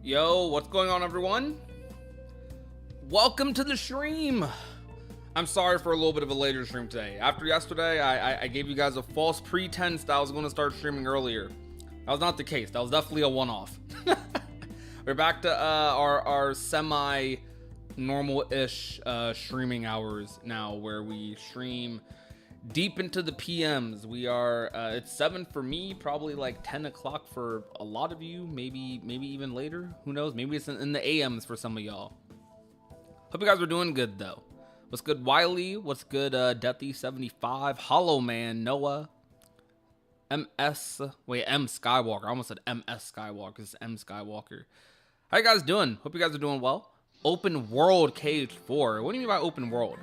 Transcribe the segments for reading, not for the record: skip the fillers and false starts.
Yo, what's going on, everyone? Welcome to the stream. I'm sorry for a little bit of a later stream today. After yesterday, I gave you guys a false pretense that I was going to start streaming earlier. That was not the case. That was definitely a one-off. We're back to our semi-normal-ish streaming hours now, where we stream deep into the PMs. We are it's 7 for me, probably like 10 o'clock for a lot of you, maybe even later, who knows, maybe it's in the AMs for some of y'all. Hope you guys are doing good though. What's good, Wiley? What's good, Deathy75, Hollow Man, Noah, M Skywalker. I almost said MS Skywalker. It's M Skywalker. How you guys doing? Hope you guys are doing well. Open world Cage 4. What do you mean by open world?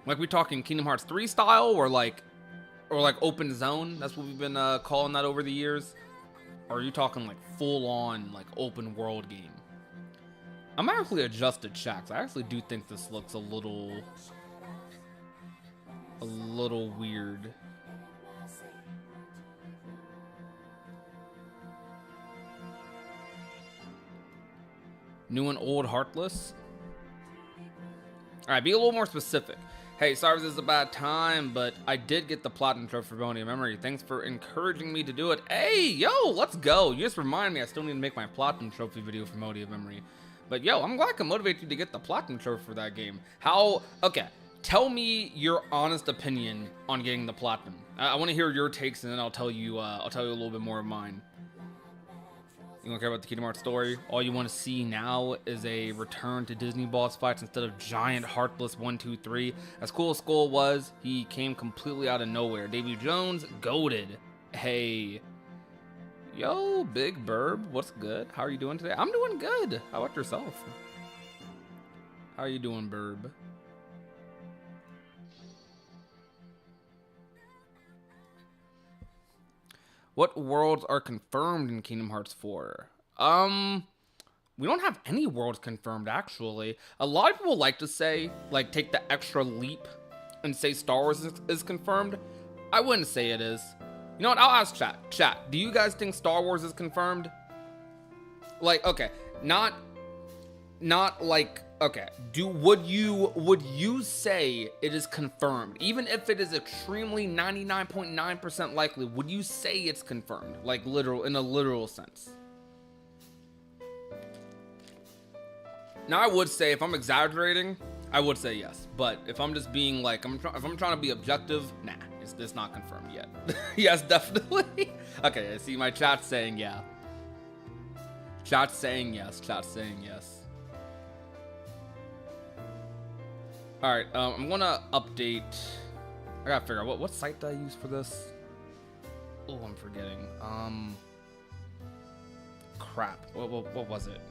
Like, we talking Kingdom Hearts 3 style, or like open zone? That's what we've been calling that over the years. Or are you talking like full on like open world game? I'm actually adjusted chat. I actually do think this looks a little weird. New and old Heartless. All right, be a little more specific. Hey, sorry if this is a bad time, but I did get the Platinum Trophy for Mode of Memory. Thanks for encouraging me to do it. Hey, yo, let's go. You just reminded me I still need to make my Platinum Trophy video for Mode of Memory. But yo, I'm glad I can motivate you to get the Platinum Trophy for that game. Okay, tell me your honest opinion on getting the Platinum. I want to hear your takes, and then I'll tell you a little bit more of mine. You don't care about the Kingdom Hearts story? All you want to see now is a return to Disney boss fights instead of giant Heartless 1, 2, 3. As cool as Skull was, he came completely out of nowhere. Davy Jones, goated. Hey. Yo, Big Burb, what's good? How are you doing today? I'm doing good. How about yourself? How are you doing, Burb? What worlds are confirmed in Kingdom Hearts 4? We don't have any worlds confirmed, actually. A lot of people like to say, like, take the extra leap and say Star Wars is confirmed. I wouldn't say it is. You know what? I'll ask chat. Chat, do you guys think Star Wars is confirmed? Like, okay, not like, okay, would you say it is confirmed? Even if it is extremely 99.9% likely, would you say it's confirmed? Like, in a literal sense? Now, I would say, if I'm exaggerating, I would say yes. But if I'm just being like, if I'm trying to be objective, nah, it's not confirmed yet. Yes, definitely. Okay, I see my chat saying yeah. Chat's saying yes. Chat's saying yes. All right, I'm gonna update. I gotta figure out what site did I use for this. Oh, I'm forgetting. Crap. What was it?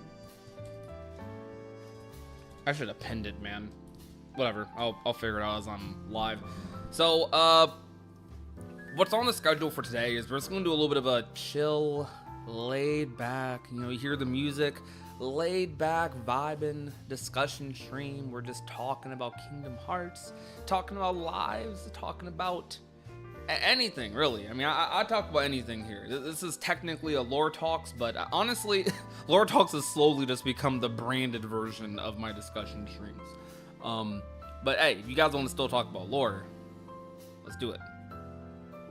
I should have pinned it, man. Whatever. I'll figure it out as I'm live. So, what's on the schedule for today is we're just gonna do a little bit of a chill, laid back. You know, you hear the music. Laid back, vibing, discussion stream. We're just talking about Kingdom Hearts, talking about lives, talking about anything, really. I mean, I talk about anything here. This is technically a Lore Talks, but honestly, Lore Talks has slowly just become the branded version of my discussion streams. But hey, if you guys want to still talk about lore, let's do it.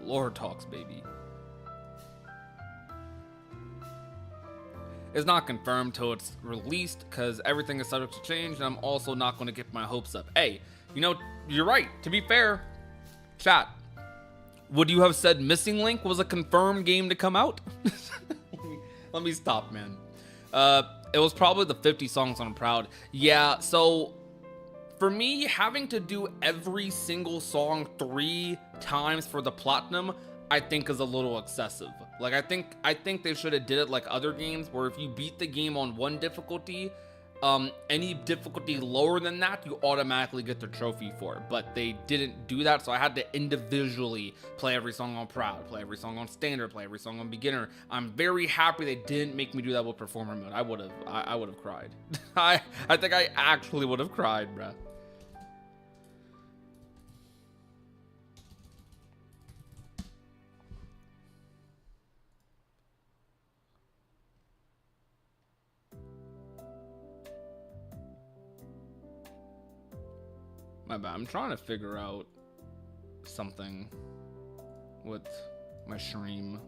Lore Talks, baby. It's not confirmed till it's released because everything is subject to change, and I'm also not going to get my hopes up. Hey, you know, you're right. To be fair, chat, would you have said Missing Link was a confirmed game to come out? Let me stop, man. It was probably the 50 songs on Proud. Yeah, so for me, having to do every single song 3 times for the platinum, I think is a little excessive. Like, I think they should have did it like other games, where if you beat the game on one difficulty, any difficulty lower than that, you automatically get the trophy for it. But they didn't do that, so I had to individually play every song on Proud, play every song on Standard, play every song on Beginner. I'm very happy they didn't make me do that with Performer mode. I would have cried. I think I actually would have cried, bruh. My bad. I'm trying to figure out something with my stream.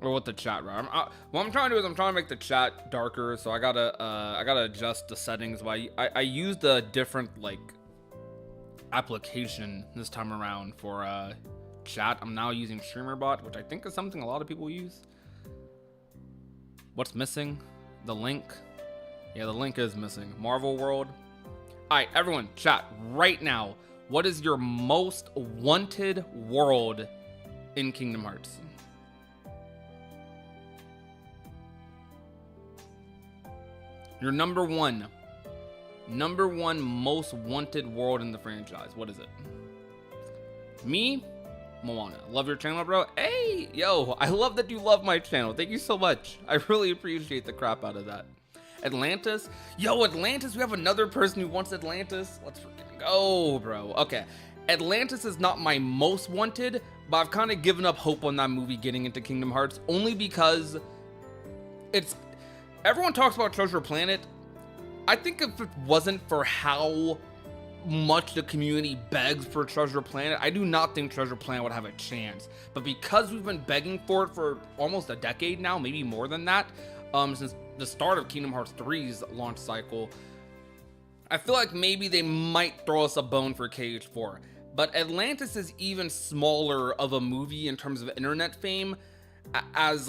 Or with the chat, right? What I'm trying to do is I'm trying to make the chat darker, so I gotta adjust the settings. I used a different like application this time around for chat. I'm now using StreamerBot, which I think is something a lot of people use. What's missing? The link. Yeah, the link is missing. Marvel World. All right, everyone, chat right now. What is your most wanted world in Kingdom Hearts? Your number one most wanted world in the franchise. What is it? Me, Moana. Love your channel, bro. Hey, yo, I love that you love my channel. Thank you so much. I really appreciate the crap out of that. Atlantis. Yo, Atlantis. We have another person who wants Atlantis. Let's freaking go, bro. Okay. Atlantis is not my most wanted, but I've kind of given up hope on that movie getting into Kingdom Hearts only because it's... Everyone talks about Treasure Planet. I think if it wasn't for how much the community begs for Treasure Planet, I do not think Treasure Planet would have a chance. But because we've been begging for it for almost a decade now, maybe more than that, since the start of Kingdom Hearts 3's launch cycle, I feel like maybe they might throw us a bone for KH4. But Atlantis is even smaller of a movie in terms of internet fame as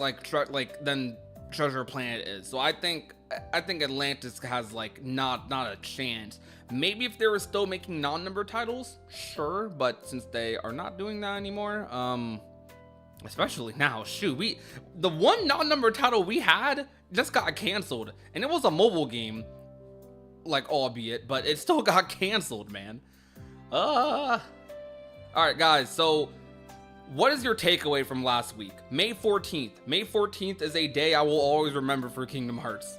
than Treasure Planet is. So I think Atlantis has like not a chance. Maybe if they were still making non-number titles, sure, but since they are not doing that anymore, especially now, shoot, the one non-number title we had just got canceled, and it was a mobile game, like, albeit, but it still got canceled, man. All right, guys, so what is your takeaway from last week? May 14th. May 14th is a day I will always remember for Kingdom Hearts.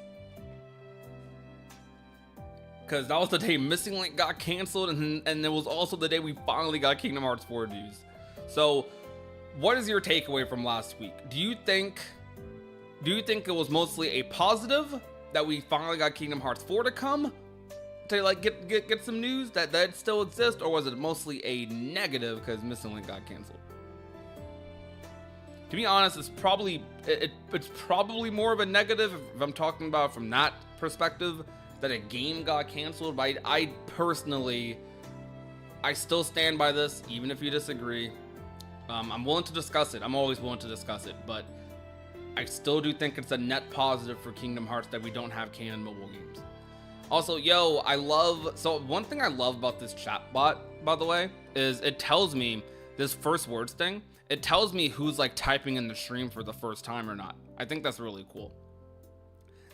Because that was the day Missing Link got canceled, and it was also the day we finally got Kingdom Hearts 4 news. So, what is your takeaway from last week? Do you think it was mostly a positive that we finally got Kingdom Hearts 4 to come? To like get some news that it still exists, or was it mostly a negative because Missing Link got canceled? To be honest, it's probably more of a negative if I'm talking about from that perspective, that a game got canceled. But I personally, I still stand by this, even if you disagree. I'm willing to discuss it. I'm always willing to discuss it, but I still do think it's a net positive for Kingdom Hearts that we don't have canon mobile games. Also, yo, so one thing I love about this chat bot, by the way, is it tells me this first words thing. It tells me who's like typing in the stream for the first time or not. I think that's really cool.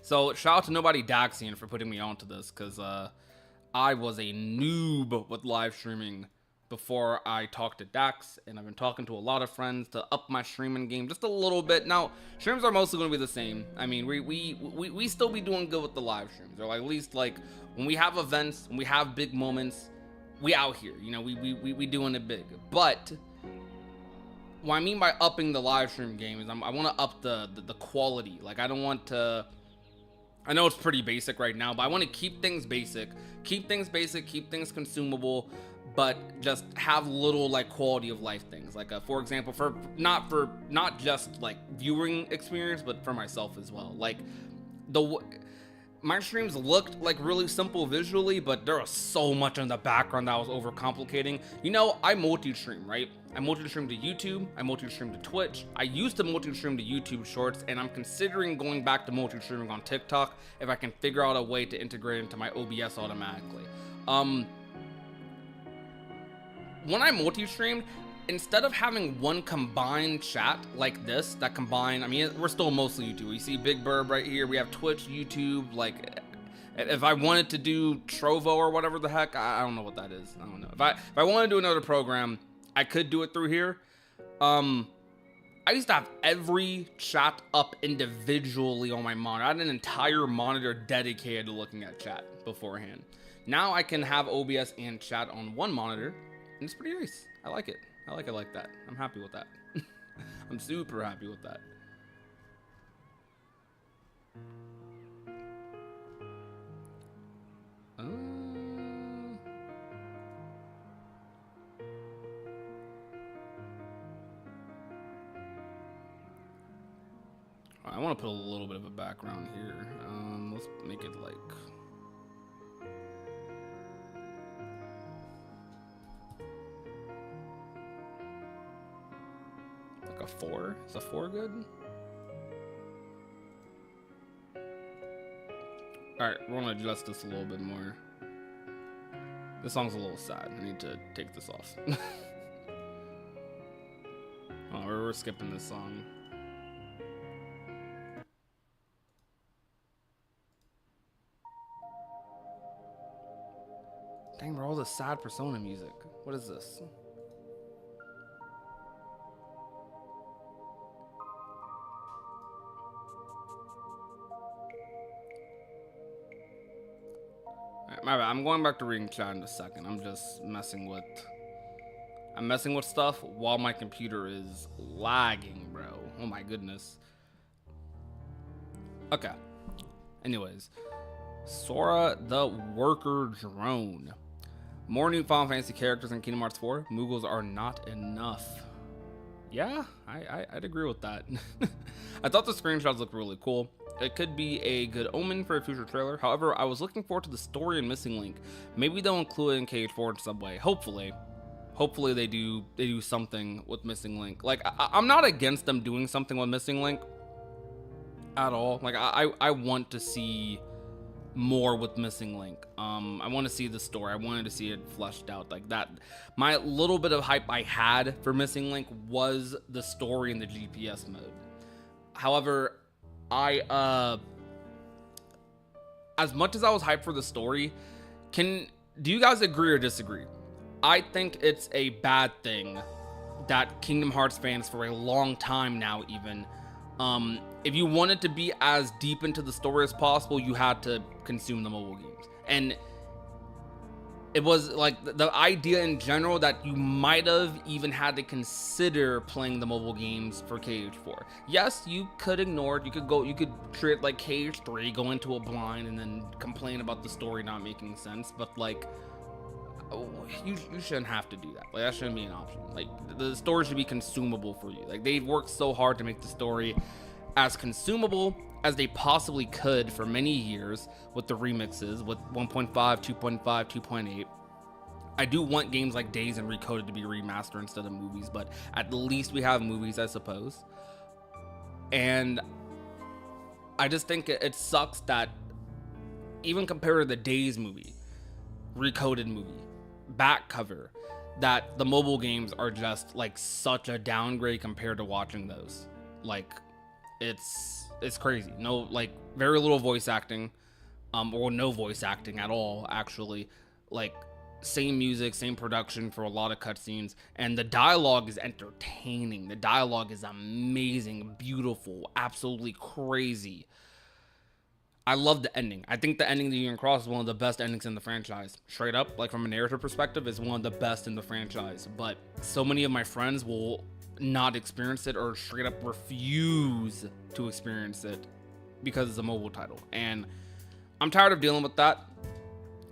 So shout out to Nobody Daxian for putting me onto this, because I was a noob with live streaming before I talked to Dax, and I've been talking to a lot of friends to up my streaming game just a little bit. Now, streams are mostly going to be the same. I mean, we still be doing good with the live streams, or like, at least like when we have events, when we have big moments, we out here, you know, we doing it big. But what I mean by upping the live stream game is I want to up the quality. Like, I don't want to, I know it's pretty basic right now, but I want to keep things basic, keep things consumable, but just have little like quality of life things. Like, for example, not just like viewing experience, but for myself as well. Like, my streams looked like really simple visually, but there was so much in the background that was overcomplicating. You know, I multi-stream, right? I multi-stream to YouTube, I multi-stream to Twitch. I used to multi-stream to YouTube Shorts, and I'm considering going back to multi-streaming on TikTok if I can figure out a way to integrate into my OBS automatically. When I multi-streamed, instead of having one combined chat like this, I mean, we're still mostly YouTube. You see Big Burb right here. We have Twitch, YouTube. Like, if I wanted to do Trovo or whatever the heck, I don't know what that is. I don't know. If I want to do another program, I could do it through here. I used to have every chat up individually on my monitor. I had an entire monitor dedicated to looking at chat beforehand. Now I can have OBS and chat on one monitor, and it's pretty nice. I like it. I like it like that. I'm happy with that. I'm super happy with that. I want to put a little bit of a background here. Let's make it like a 4. Is a 4 good? All right, we're gonna adjust this a little bit more. This song's a little sad. I need to take this off. Oh, we're skipping this song. Dang, bro, all this sad Persona music. What is this? Alright, my bad. I'm going back to reading chat in a second. I'm just messing with stuff while my computer is lagging, bro. Oh my goodness. Okay. Anyways, Sora the Worker Drone. More new Final Fantasy characters in Kingdom Hearts 4. Moogles are not enough. Yeah, I'd agree with that. I thought the screenshots looked really cool. It could be a good omen for a future trailer. However, I was looking forward to the story and Missing Link. Maybe they'll include it in KH4 in some way. Hopefully they do something with Missing Link. Like I'm not against them doing something with Missing Link at all. Like I want to see more with Missing Link. I want to see the story. I wanted to see it fleshed out like that. My little bit of hype I had for Missing Link was the story in the GPS mode. However, as much as I was hyped for the story, do you guys agree or disagree? I think it's a bad thing that Kingdom Hearts fans for a long time now even, if you wanted to be as deep into the story as possible, you had to consume the mobile games. And it was like the idea in general that you might have even had to consider playing the mobile games for KH4. Yes, you could ignore it. You could treat it like KH3, go into a blind and then complain about the story not making sense. But like, you shouldn't have to do that. Like, that shouldn't be an option. Like, the story should be consumable for you. Like, they've worked so hard to make the story as consumable as they possibly could for many years with the remixes, with 1.5, 2.5, 2.8. I do want games like Days and Recoded to be remastered instead of movies, but at least we have movies, I suppose. And I just think it sucks that even compared to the Days movie, Recoded movie, back cover, that the mobile games are just like such a downgrade compared to watching those. Like, it's crazy. No, like, very little voice acting, or no voice acting at all, actually. Like, same music, same production for a lot of cutscenes, and the dialogue is entertaining. The dialogue is amazing, beautiful, absolutely crazy. I love the ending. I think the ending of the Union Cross is one of the best endings in the franchise. Straight up, like, from a narrative perspective, is one of the best in the franchise. But so many of my friends will not experience it or straight up refuse to experience it because it's a mobile title. And I'm tired of dealing with that.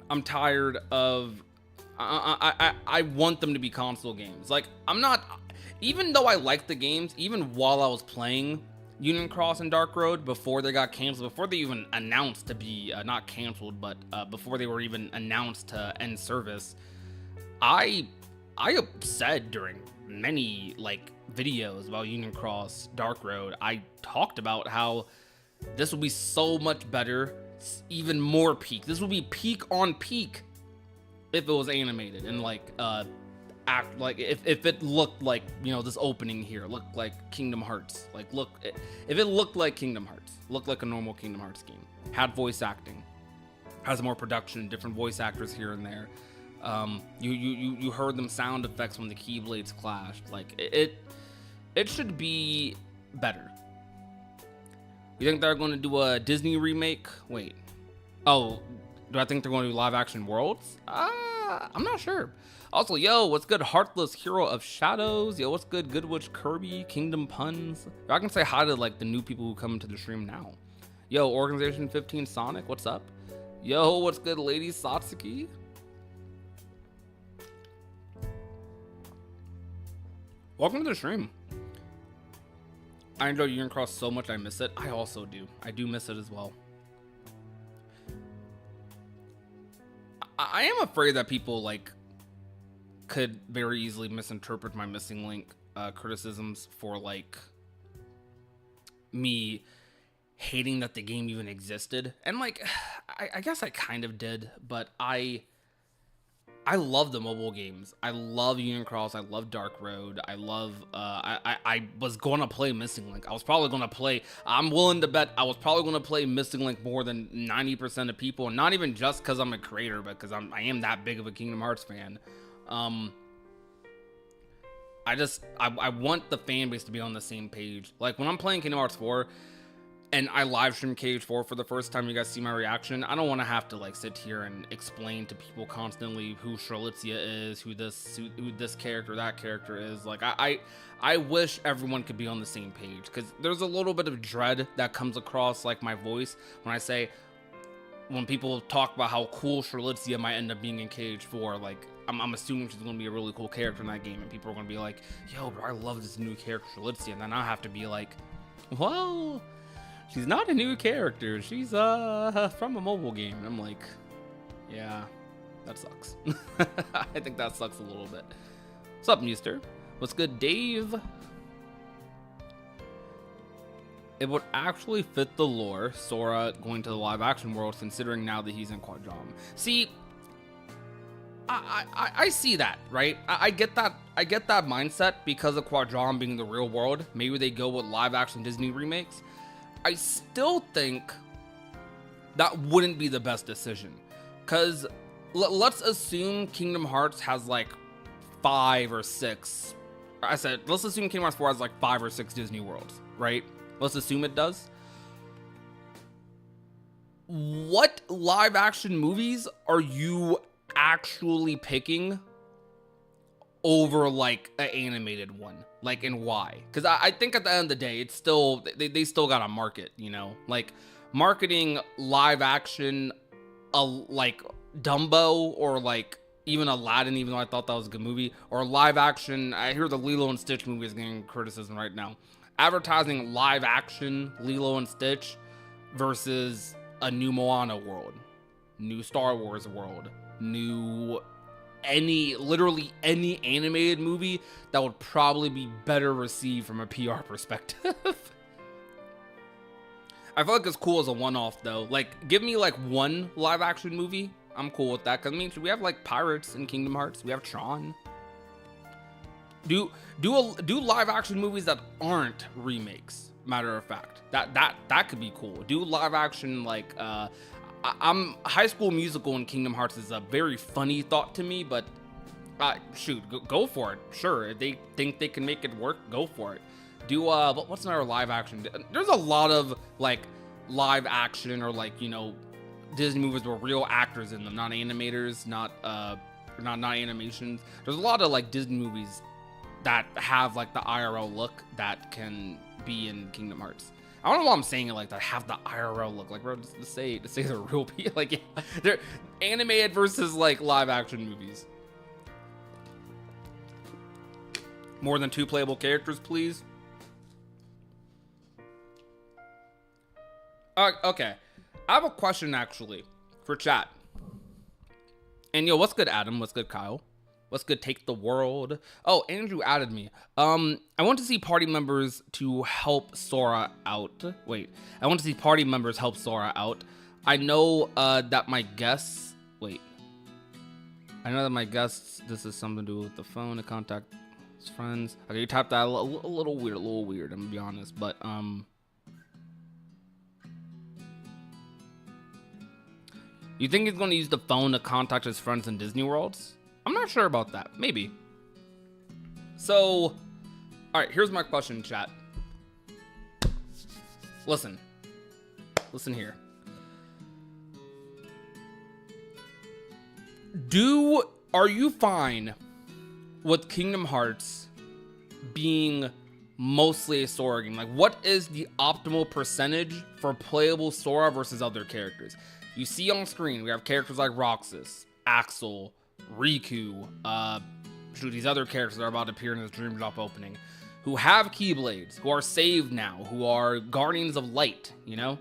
I'm tired of... I want them to be console games. Like, I'm not... Even though I like the games, even while I was playing Union Cross and Dark Road before they got canceled, before they even announced to be not canceled, but before they were even announced to end service, I said during many like videos about Union Cross, Dark Road, I talked about how this would be so much better, even more peak. This would be peak on peak if it was animated and like act like if it looked like, you know, this opening here looked like Kingdom Hearts. Like, if it looked like Kingdom Hearts, looked like a normal Kingdom Hearts game, had voice acting, has more production, different voice actors here and there. You heard them sound effects when the keyblades clashed. Like, it should be better. You think they're going to do a Disney remake? Wait. Oh, do I think they're going to do live action Worlds? I'm not sure. Also, yo, what's good, Heartless Hero of Shadows? Yo, what's good, Goodwitch Kirby, Kingdom Puns? I can say hi to like the new people who come into the stream now. Yo, Organization 15 Sonic, what's up? Yo, what's good, Lady Satsuki? Welcome to the stream. I enjoy Union Cross so much I miss it. I also do. I do miss it as well. I am afraid that people like could very easily misinterpret my Missing Link criticisms for like me hating that the game even existed. And like I guess I kind of did, but I love the mobile games. I love Union Cross. I love Dark Road. I love I was going to play Missing Link. I was probably going to play, I'm willing to bet I was probably going to play Missing Link more than 90% of people, and not even just because I'm a creator, but because I am that big of a Kingdom Hearts fan. I want the fan base to be on the same page. Like when I'm playing Kingdom Hearts 4 and I live stream KH4 for the first time, you guys see my reaction. I don't want to have to like sit here and explain to people constantly who Charlottesville is, who this character, that character is. Like I wish everyone could be on the same page, because there's a little bit of dread that comes across like my voice when I say, when people talk about how cool Charlottesville might end up being in KH4, like I'm assuming she's going to be a really cool character in that game, and people are going to be like, yo, bro, I love this new character Charlottesville, and then I have to be like, well, she's not a new character, she's from a mobile game. And I'm like, yeah, that sucks. I think that sucks a little bit. What's up, Newster? What's good, Dave? It would actually fit the lore, Sora going to the live action world, considering now that he's in Quadram. See, I see that, right? I get that. I get that mindset because of Quadram being the real world. Maybe they go with live action Disney remakes. I still think that wouldn't be the best decision, because let's assume Kingdom Hearts has like 5 or 6. Let's assume Kingdom Hearts 4 has like 5 or 6 Disney worlds, right? Let's assume it does. What live action movies are you actually picking over like an animated one? Like, and why? Because I think at the end of the day, it's still, they still gotta market, you know? Like, marketing live action, like Dumbo, or like even Aladdin, even though I thought that was a good movie, or live action, I hear the Lilo and Stitch movie is getting criticism right now. Advertising live action Lilo and Stitch versus a new Moana world, new Star Wars world, new literally any animated movie that would probably be better received from a PR perspective. I feel like it's cool as a one-off though. Like, give me like one live action movie, I'm cool with that. Cause I mean, we have like Pirates in Kingdom Hearts, we have Tron. Do live action movies that aren't remakes. Matter of fact, that could be cool. Do live action like High School Musical in Kingdom Hearts is a very funny thought to me, but shoot, go for it. Sure, if they think they can make it work, go for it. Do what's another live action? There's a lot of like live action or like, you know, Disney movies with real actors in them, not animators, not animations. There's a lot of like Disney movies that have like the IRL look that can be in Kingdom Hearts. I don't know why I'm saying it like that, have the IRL look. Like, bro, just to say they're real people. Like, yeah, they're animated versus like live action movies. More than 2 playable characters, please. Okay, I have a question actually for chat. And yo, what's good, Adam? What's good, Kyle? What's good, Take the World? Oh, Andrew added me. I want to see party members to help Sora out. Wait, I want to see party members help Sora out. I know that my guests. Wait. I know that my guests. This is something to do with the phone to contact his friends. Okay, you typed that a little weird. I'm gonna be honest, but you think he's gonna use the phone to contact his friends in Disney Worlds? I'm not sure about that. Maybe. So, all right, here's my question, chat. Listen here. Are you fine with Kingdom Hearts being mostly a Sora game? Like, what is the optimal percentage for playable Sora versus other characters? You see on screen, we have characters like Roxas, Axel, Riku, these other characters that are about to appear in this Dream Drop opening, who have Keyblades, who are saved now, who are Guardians of Light, you know?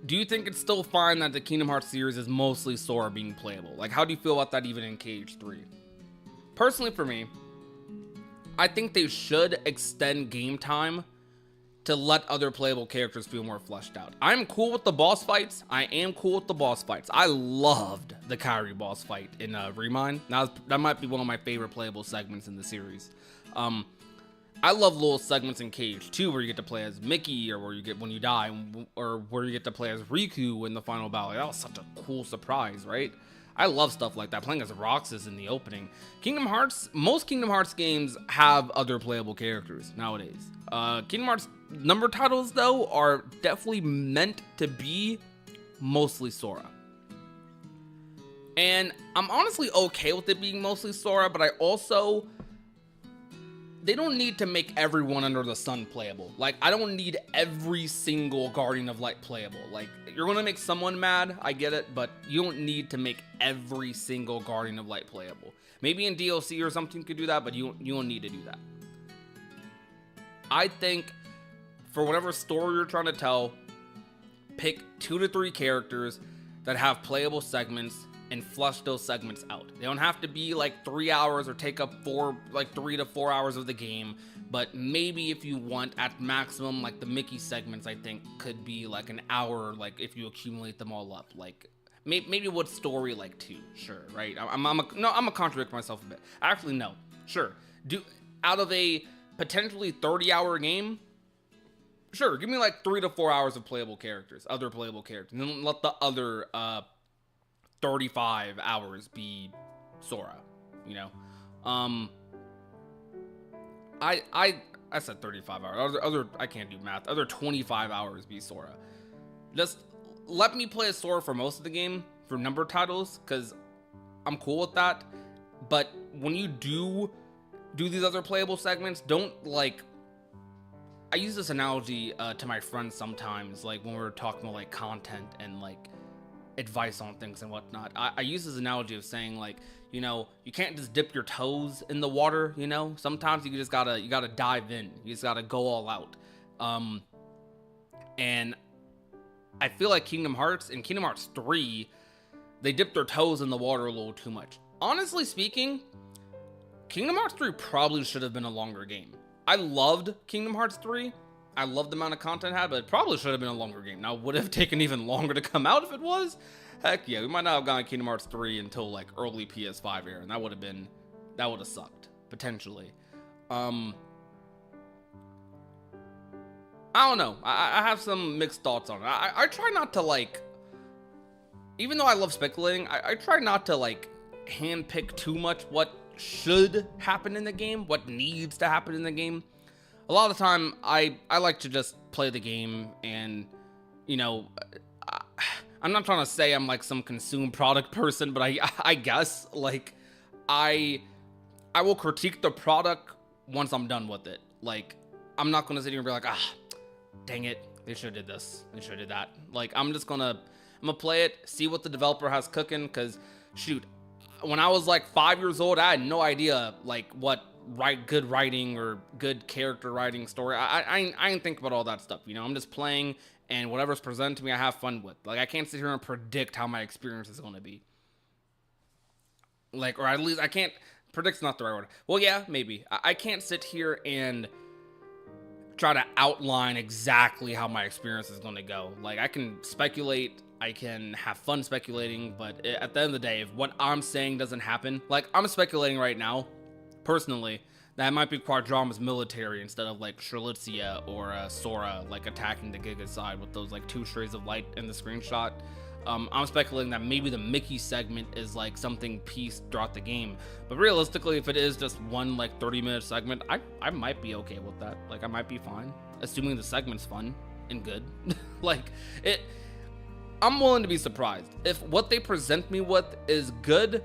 Do you think it's still fine that the Kingdom Hearts series is mostly Sora being playable? Like, how do you feel about that even in KH3? Personally, for me, I think they should extend game time to let other playable characters feel more fleshed out. I'm cool with the boss fights. I loved the Kairi boss fight in Remind. That might be one of my favorite playable segments in the series. I love little segments in KH2 where you get to play as Mickey, or where you get when you die, or where you get to play as Riku in the final battle. That was such a cool surprise, right? I love stuff like that. Playing as Roxas in the opening. Most Kingdom Hearts games have other playable characters nowadays. Kingdom Hearts number titles, though, are definitely meant to be mostly Sora. And I'm honestly okay with it being mostly Sora, but they don't need to make everyone under the sun playable. Like, I don't need every single Guardian of Light playable. Like, you're gonna make someone mad, I get it, but you don't need to make every single Guardian of Light playable. Maybe in DLC or something you could do that, but you don't need to do that. I think for whatever story you're trying to tell, pick 2 to 3 characters that have playable segments and flush those segments out. They don't have to be like 3 hours or take up 3 to 4 hours of the game, but maybe if you want, at maximum, like the Mickey segments, I think could be like an hour, like if you accumulate them all up. Like maybe what story, like 2, sure, right? I'm gonna contradict myself a bit. Actually, no, sure. Out of a potentially 30-hour game, sure, give me like 3 to 4 hours of playable characters, other playable characters, and then let the other 35 hours be Sora, you know? I said 35 hours. I can't do math. Other 25 hours be Sora. Just let me play as Sora for most of the game for number titles, because I'm cool with that. But when you do these other playable segments, don't like... I use this analogy to my friends sometimes, like when we're talking about like content and like advice on things and whatnot. I use this analogy of saying, like, you know, you can't just dip your toes in the water, you know? Sometimes you gotta dive in. You just gotta go all out. And I feel like Kingdom Hearts and Kingdom Hearts 3, they dipped their toes in the water a little too much. Honestly speaking, Kingdom Hearts 3 probably should have been a longer game. I loved Kingdom Hearts 3. I loved the amount of content it had, but it probably should have been a longer game. Now, would it have taken even longer to come out if it was? Heck yeah, we might not have gotten Kingdom Hearts 3 until like early PS5 era, and that would have sucked, potentially. I don't know. I have some mixed thoughts on it. I try not to, like, even though I love speculating, I try not to, like, handpick too much what should happen in the game, what needs to happen in the game. A lot of the time, I like to just play the game, and, you know, I'm not trying to say I'm like some consume product person, but I guess, like, I will critique the product once I'm done with it. Like, I'm not going to sit here and be like, dang it, they should have did this, they should have did that. Like, I'm gonna play it, see what the developer has cooking, because, shoot, when I was like 5 years old, I had no idea, like, what good writing or good character writing story. I didn't think about all that stuff, you know? I'm just playing, and whatever's presented to me, I have fun with. Like, I can't sit here and predict how my experience is going to be. Like, or at least I can't... Predict's not the right word. Well, yeah, maybe. I can't sit here and try to outline exactly how my experience is going to go. Like, I can speculate, I can have fun speculating, but at the end of the day, if what I'm saying doesn't happen... Like, I'm speculating right now, personally, that might be Quadrama's military instead of like Strelitzia or Sora, like attacking the Giga side with those like 2 strays of light in the screenshot. I'm speculating that maybe the Mickey segment is like something pieced throughout the game, but realistically, if it is just one like 30-minute segment, I might be okay with that. Like, I might be fine, assuming the segment's fun and good. Like, I'm willing to be surprised if what they present me with is good.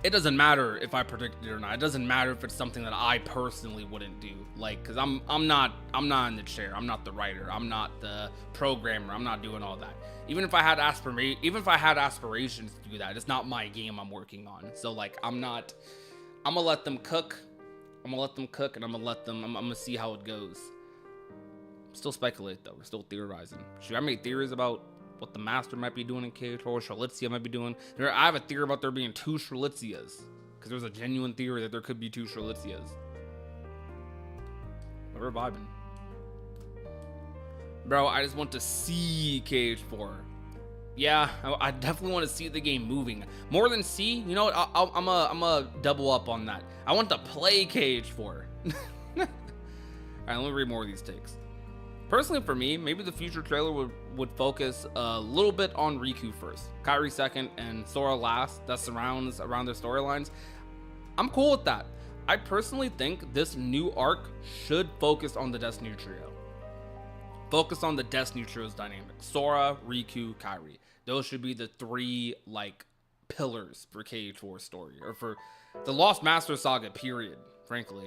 It doesn't matter if I predicted it or not. It doesn't matter if it's something that I personally wouldn't do. Like, cause I'm not in the chair. I'm not the writer. I'm not the programmer. I'm not doing all that. Even if I had aspirations to do that, it's not my game I'm working on. So like, I'm gonna let them cook, I'm gonna let them cook, and I'm gonna see how it goes. Still speculate though. We're still theorizing. Should I make theories about what the master might be doing in KH4, Strelitzia might be doing? I have a theory about there being 2 Strelitzias, because there's a genuine theory that there could be 2 Strelitzias. But we're vibing. Bro, I just want to see KH4. Yeah, I definitely want to see the game moving. More than see, you know what? I'm a double up on that. I want to play KH4. Alright, let me read more of these takes. Personally, for me, maybe the future trailer would focus a little bit on Riku first, Kairi second, and Sora last. That surrounds around their storylines. I'm cool with that. I personally think this new arc should focus on the Destiny trio. Focus on the Destiny trio's dynamic. Sora, Riku, Kairi. Those should be the 3 like pillars for KH4's story, or for the Lost Master saga, period, frankly.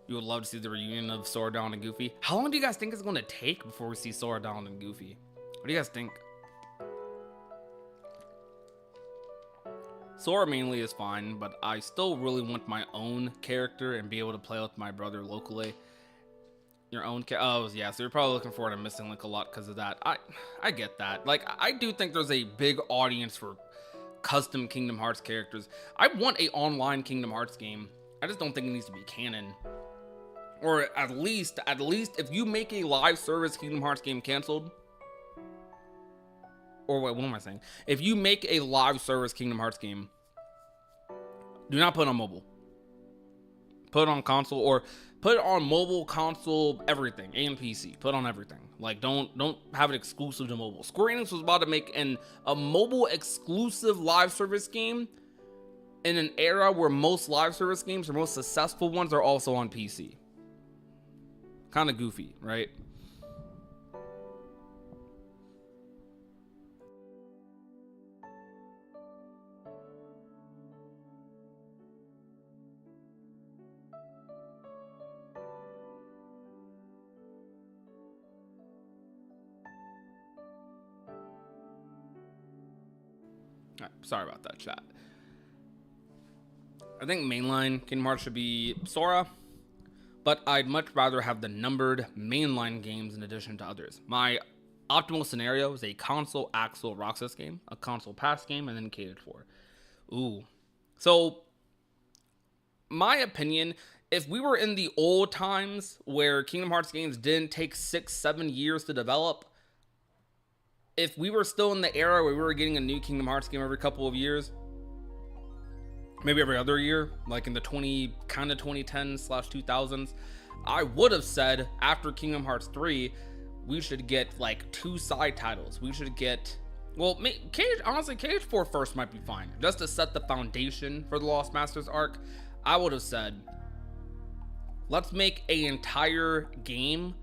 You would love to see the reunion of Sora, Donald, and Goofy. How long do you guys think it's going to take before we see Sora, Donald, and Goofy? What do you guys think? Sora mainly is fine, but I still really want my own character and be able to play with my brother locally. Your own oh yeah, so you're probably looking forward to Missing Link a lot because of that. I get that. Like, I do think there's a big audience for custom Kingdom Hearts characters. I want a online Kingdom Hearts game. I just don't think it needs to be canon. Or at least if you make a live service Kingdom Hearts game canceled, or wait, what am I saying? If you make a live service Kingdom Hearts game, do not put it on mobile. Put it on console, or put it on mobile, console, everything, and PC. Put it on everything. Like, don't have it exclusive to mobile. Square Enix was about to make a mobile exclusive live service game in an era where most live service games, or most successful ones, are also on PC. Kind of goofy, right? Sorry about that, chat. I think mainline Kingdom Hearts should be Sora, but I'd much rather have the numbered mainline games in addition to others. My optimal scenario is a console Axel Roxas game, a console pass game, and then KH4. Ooh. So, my opinion, if we were in the old times where Kingdom Hearts games didn't take 6-7 years to develop, if we were still in the era where we were getting a new Kingdom Hearts game every couple of years, maybe every other year, like in the 2010s/2000s, I would have said after Kingdom Hearts 3, we should get like 2 side titles. We should get, well, honestly, KH4 first might be fine, just to set the foundation for the Lost Masters arc. I would have said, let's make an entire game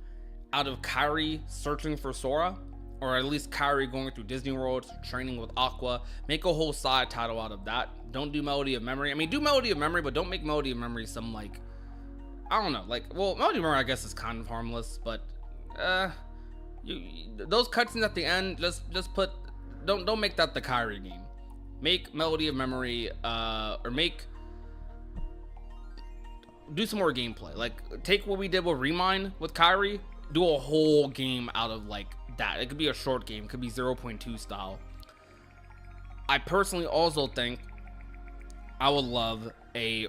out of Kairi searching for Sora, or at least Kairi going through Disney World, training with Aqua. Make a whole side title out of that. Don't do Melody of Memory. I mean, do Melody of Memory, but don't make Melody of Memory some, like, I don't know, like, well, Melody of Memory, I guess, is kind of harmless, but those cutscenes at the end, just put, don't make that the Kairi game. Make Melody of Memory, or do some more gameplay. Like, take what we did with Remind with Kairi, do a whole game out of, like, that. It could be a short game, it could be 0.2 style. I personally also think I would love a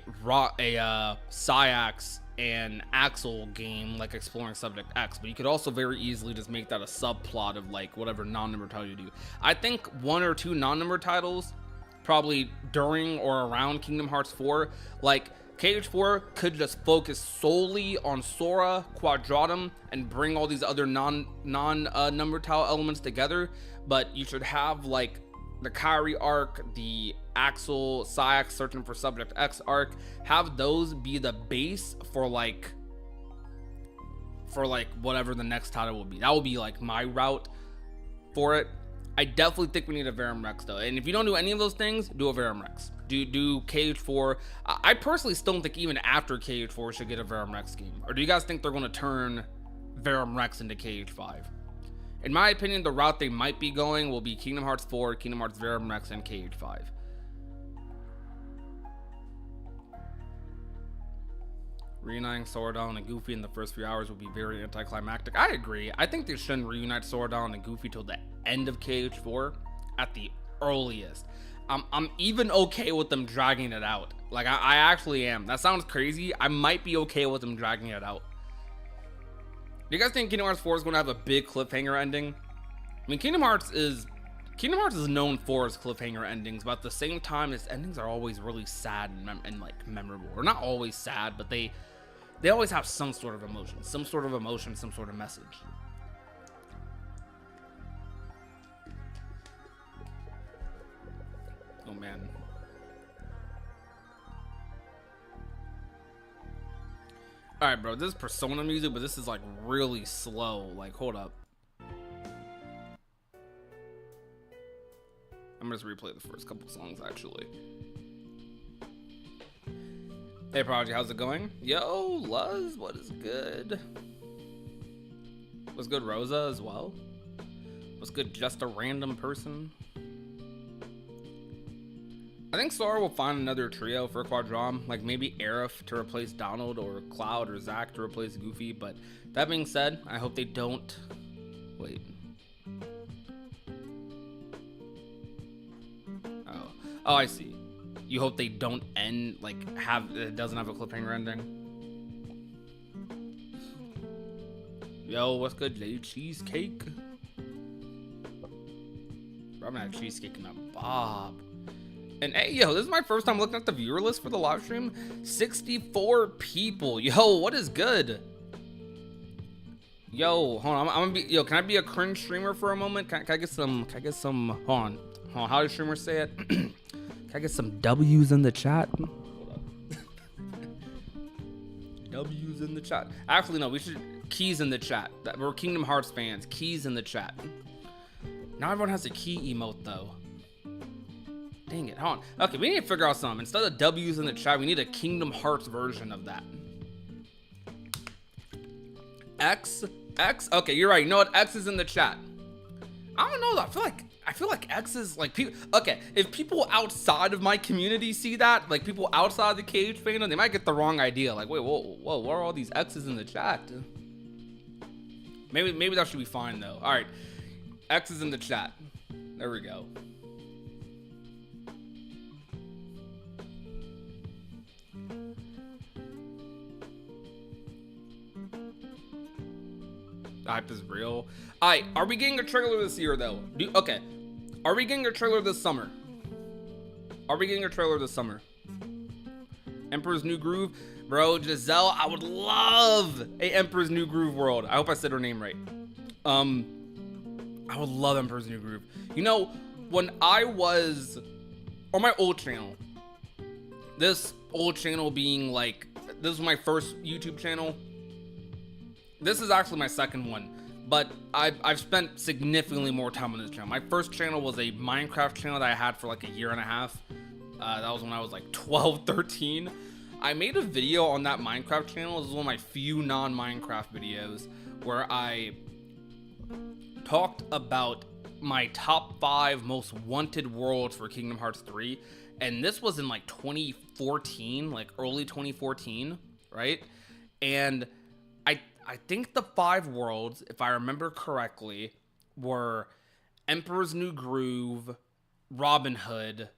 Syax and Axel game, like Exploring Subject X, but you could also very easily just make that a subplot of, like, whatever non-number title you do. I think 1 or 2 non-number titles, probably during or around Kingdom Hearts 4, like, KH4 could just focus solely on Sora, Quadratum, and bring all these other non-number tile elements together, but you should have, like, the Kairi arc, the Axel, Syax searching for Subject X arc, have those be the base for whatever the next title will be. That will be, like, my route for it. I definitely think we need a Verum Rex, though, and if you don't do any of those things, do a Verum Rex. Do KH4. I personally still don't think even after KH4 should get a Verum Rex game. Or do you guys think they're going to turn Verum Rex into KH5? In my opinion, the route they might be going will be Kingdom Hearts 4, Kingdom Hearts Verum Rex, and KH5. Reuniting Sora and Goofy in the first few hours would be very anticlimactic. I agree. I think they shouldn't reunite Sora and Goofy till the end of KH4 at the earliest. I'm even okay with them dragging it out. Like, I actually am. That sounds crazy. I might be okay with them dragging it out. Do you guys think Kingdom Hearts 4 is going to have a big cliffhanger ending? I mean, Kingdom Hearts is known for its cliffhanger endings, but at the same time, its endings are always really sad and like memorable. Or not always sad, but they always have some sort of emotion, some sort of message. Oh man. All right, bro, this is Persona music, but this is like really slow. Like, hold up. I'm gonna just replay the first couple songs actually. Hey Prodigy, how's it going? Yo, Luz, what is good? What's good, Rosa, as well? What's good, just a random person? I think Sora will find another trio for Quadram, like maybe Aerith to replace Donald, or Cloud or Zack to replace Goofy, but that being said, I hope they don't... Wait. Oh, I see. You hope they don't end, like, it doesn't have a cliffhanger ending? Yo, what's good, Jay? Cheesecake? Bro, I'm gonna have cheesecake in a bob. And hey, yo, this is my first time looking at the viewer list for the live stream. 64 people. Yo, what is good? Yo, hold on. I'm gonna be. Yo, can I be a cringe streamer for a moment? Can I get some? Hold on. How do streamers say it? Can I get some W's in the chat? Hold up. W's in the chat. Actually, no. We should keys in the chat. We're Kingdom Hearts fans. Keys in the chat. Now everyone has a key emote though. Dang it, hold on. Okay, we need to figure out something. Instead of W's in the chat, we need a Kingdom Hearts version of that. X? Okay, you're right. You know what? X is in the chat. I don't know though. I feel like X is like people. Okay, if people outside of my community see that, like people outside the KH fandom, they might get the wrong idea. Like, wait, whoa, what are all these X's in the chat? Maybe that should be fine though. All right, X is in the chat. There we go. Hype is real. Alright, are we getting a trailer this year though? Okay. Are we getting a trailer this summer? Emperor's New Groove? Bro, Giselle, I would love a Emperor's New Groove world. I hope I said her name right. I would love Emperor's New Groove. You know, when I was on my old channel, this old channel being like, this was my first YouTube channel. This is actually my second one, but I've spent significantly more time on this channel. My first channel was a Minecraft channel that I had for like a year and a half. That was when I was like 12, 13. I made a video on that Minecraft channel. This is one of my few non-Minecraft videos where I talked about my top 5 most wanted worlds for Kingdom Hearts 3. And this was in like 2014, like early 2014, right? And I think the 5 worlds, if I remember correctly, were Emperor's New Groove, Robin Hood,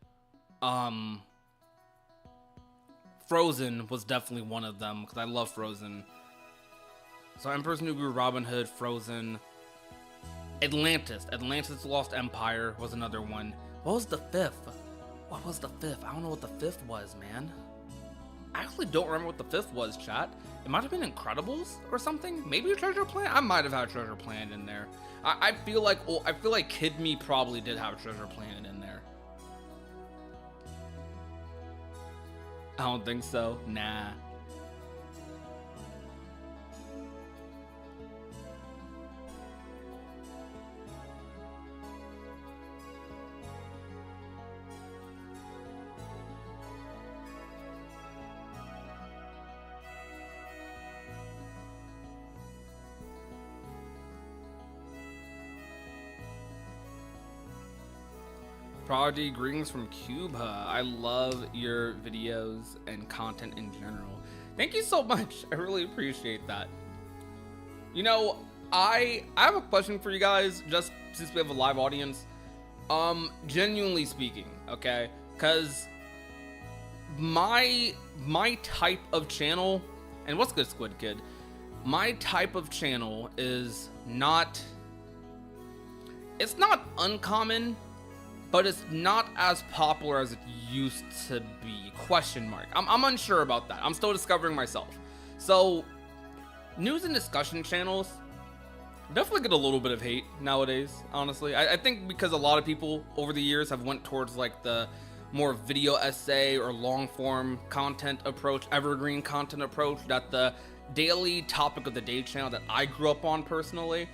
Frozen was definitely one of them, because I love Frozen. So Emperor's New Groove, Robin Hood, Frozen, Atlantis the Lost Empire was another one. What was the 5th? I don't know what the 5th was, man. I actually don't remember what the 5th was, chat. It might have been Incredibles or something. Maybe a Treasure Planet. I might have had Treasure Planet in there. I feel like Kid Me probably did have Treasure Planet in there. I don't think so. Nah. Prodigy, greetings from Cuba. I love your videos and content in general. Thank you so much. I really appreciate that. You know, I have a question for you guys, just since we have a live audience. Genuinely speaking, okay? Because my type of channel, and what's good, Squid Kid? My type of channel is not, it's not uncommon, but it's not as popular as it used to be. Question mark. I'm unsure about that. I'm still discovering myself. So, news and discussion channels definitely get a little bit of hate nowadays, honestly. I think because a lot of people over the years have went towards like the more video essay or long form content approach, evergreen content approach, that the daily topic of the day channel that I grew up on personally,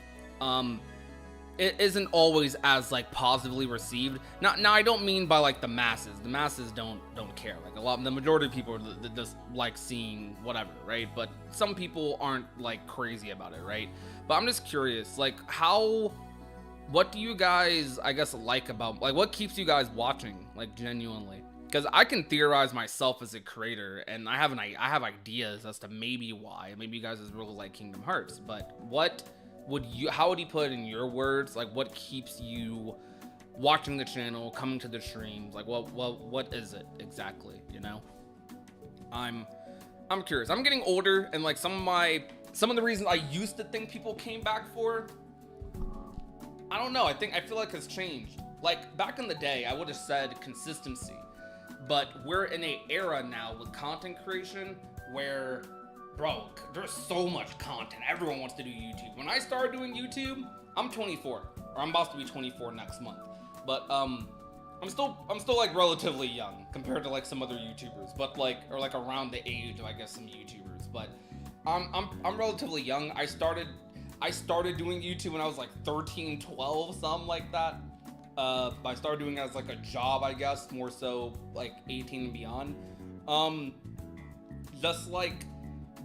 it isn't always as like positively received. Now I don't mean by like the masses. The masses don't care. Like the majority of people that just like seeing whatever, right? But some people aren't like crazy about it, right? But I'm just curious, like what do you guys, I guess, like about, like what keeps you guys watching, like genuinely? Because I can theorize myself as a creator, and I have ideas as to maybe why. Maybe you guys really like Kingdom Hearts, but how would you put it in your words? Like, what keeps you watching the channel, coming to the streams? Like, what is it exactly? You know, I'm curious. I'm getting older, and like some of the reasons I used to think people came back for, I don't know. I feel like it's changed. Like back in the day, I would have said consistency, but we're in an era now with content creation where, bro, there's so much content. Everyone wants to do YouTube. When I started doing YouTube, I'm 24, or I'm about to be 24 next month. But I'm still like relatively young compared to like some other YouTubers, but like, or like around the age of, I guess, some YouTubers. But I'm relatively young. I started doing YouTube when I was like 13, 12, something like that. I started doing it as like a job, I guess, more so like 18 and beyond. Just like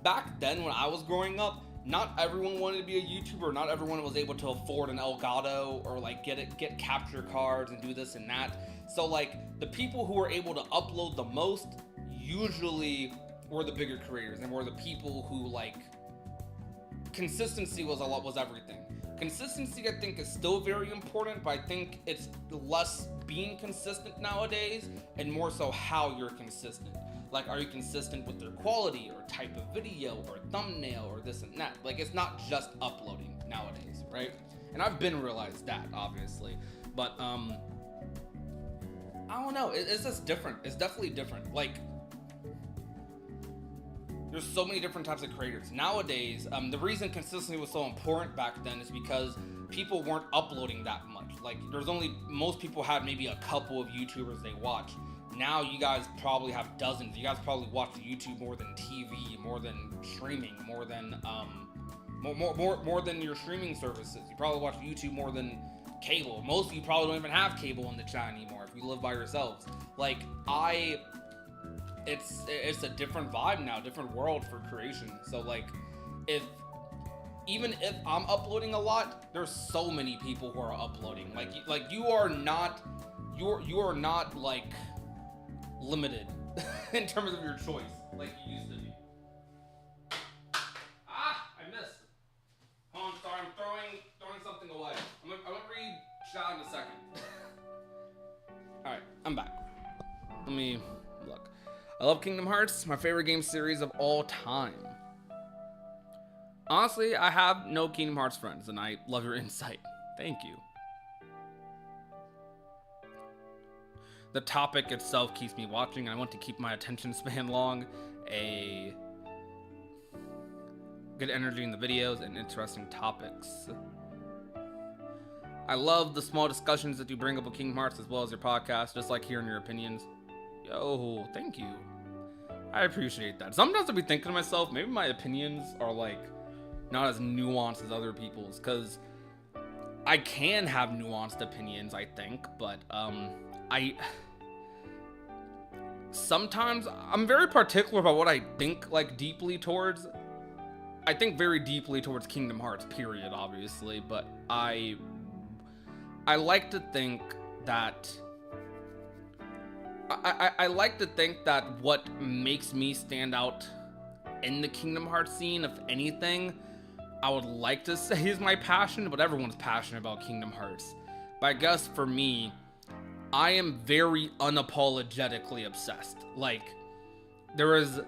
back then when I was growing up, not everyone wanted to be a YouTuber. Not everyone was able to afford an Elgato or like get capture cards and do this and that. So like the people who were able to upload the most usually were the bigger creators, and were the people who like, consistency was everything. Consistency, I think, is still very important, but I think it's less being consistent nowadays and more so how you're consistent. Like, are you consistent with their quality or type of video or thumbnail or this and that? Like, it's not just uploading nowadays, right? And I've been realized that, obviously, but I don't know. It's just different. It's definitely different. Like, there's so many different types of creators nowadays. The reason consistency was so important back then is because people weren't uploading that much. Like, most people had maybe a couple of YouTubers they watch. Now you guys probably have dozens. You guys probably watch YouTube more than TV, more than streaming, more than more than your streaming services. You probably watch YouTube more than cable. Most of you probably don't even have cable in the chat anymore if you live by yourselves. Like, it's a different vibe now, different world for creation. So like, even if I'm uploading a lot, there's so many people who are uploading. Like you are not like limited in terms of your choice like you used to be. I missed. Hold on, sorry, I'm throwing something away. I'm gonna read chat in a second. All right, I'm back. Let me look. I love Kingdom Hearts, my favorite game series of all time. Honestly, I have no Kingdom Hearts friends, and I love your insight. Thank you. The topic itself keeps me watching. I want to keep my attention span long. A good energy in the videos and interesting topics. I love the small discussions that you bring up with Kingdom Hearts as well as your podcast, just like hearing your opinions. Yo, thank you. I appreciate that. Sometimes I'll be thinking to myself, maybe my opinions are like not as nuanced as other people's, because I can have nuanced opinions, I think, but sometimes I'm very particular about what I think like deeply towards. I think very deeply towards Kingdom Hearts, period, obviously, but I like to think that I like to think that what makes me stand out in the Kingdom Hearts scene, if anything, I would like to say is my passion, but everyone's passionate about Kingdom Hearts. But I guess for me, I am very unapologetically obsessed. Like, there is...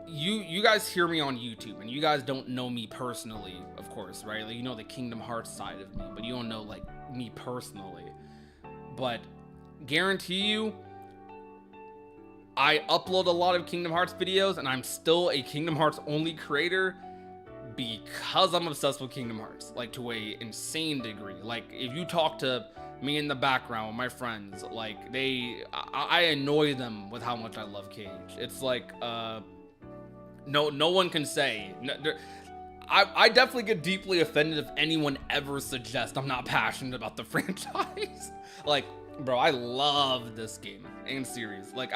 You guys hear me on YouTube, and you guys don't know me personally, of course, right? Like, you know the Kingdom Hearts side of me, but you don't know, like, me personally. But guarantee you, I upload a lot of Kingdom Hearts videos, and I'm still a Kingdom Hearts only creator because I'm obsessed with Kingdom Hearts, like, to a insane degree. Like, if you talk to me in the background with my friends, like, I annoy them with how much I love Cage. It's like, no one can say. I definitely get deeply offended if anyone ever suggests I'm not passionate about the franchise. Like, bro, I love this game and series. Like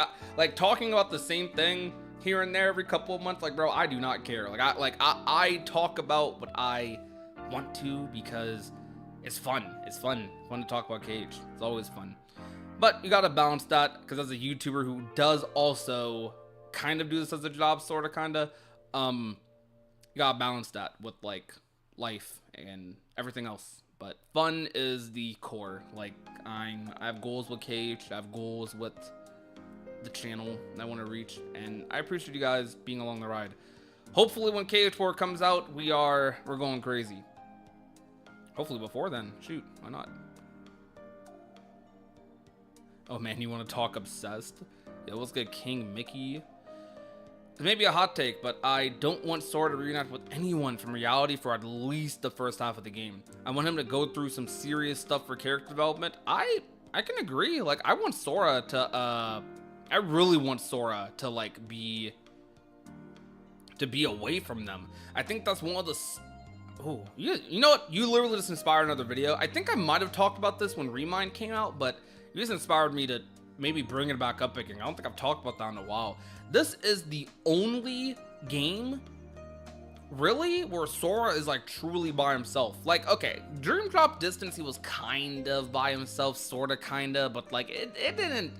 talking about the same thing here and there every couple of months. Like, bro, I do not care. I talk about what I want to because it's fun. It's fun to talk about Cage. It's always fun. But you gotta balance that, because as a YouTuber who does also kind of do this as a job, sort of, kind of, you gotta balance that with, like, life and everything else. But fun is the core. Like, I have goals with Cage, I have goals with the channel I want to reach, and I appreciate you guys being along the ride. Hopefully when KH4 comes out, we're going crazy. Hopefully before then. Shoot, why not? Oh man, you want to talk obsessed? Yeah, let's get King Mickey. It may be a hot take, but I don't want Sora to reunite with anyone from reality for at least the first half of the game. I want him to go through some serious stuff for character development. I can agree. Like, I want Sora to, I really want Sora to, like, be away from them. I think that's one of the... Oh, you know what? You literally just inspired another video. I think I might have talked about this when Remind came out, but you just inspired me to maybe bring it back up again. I don't think I've talked about that in a while. This is the only game, really, where Sora is, like, truly by himself. Like, okay, Dream Drop Distance, he was kind of by himself, sort of, kind of, but, like, it didn't,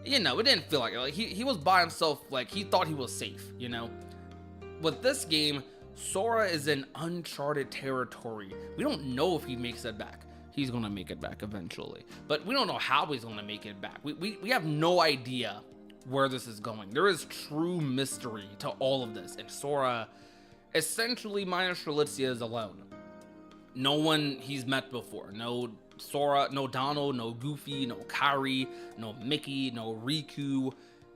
you know, it didn't feel like it. Like, he was by himself, like, he thought he was safe, you know? With this game, Sora is in uncharted territory. We don't know if he makes it back. He's gonna make it back eventually, but we don't know how he's gonna make it back. We have no idea where this is going. There is true mystery to all of this, and Sora, essentially minus Strelitzia, is alone. No one he's met before. No Sora, no Donald, no Goofy, no Kairi, no Mickey, no Riku,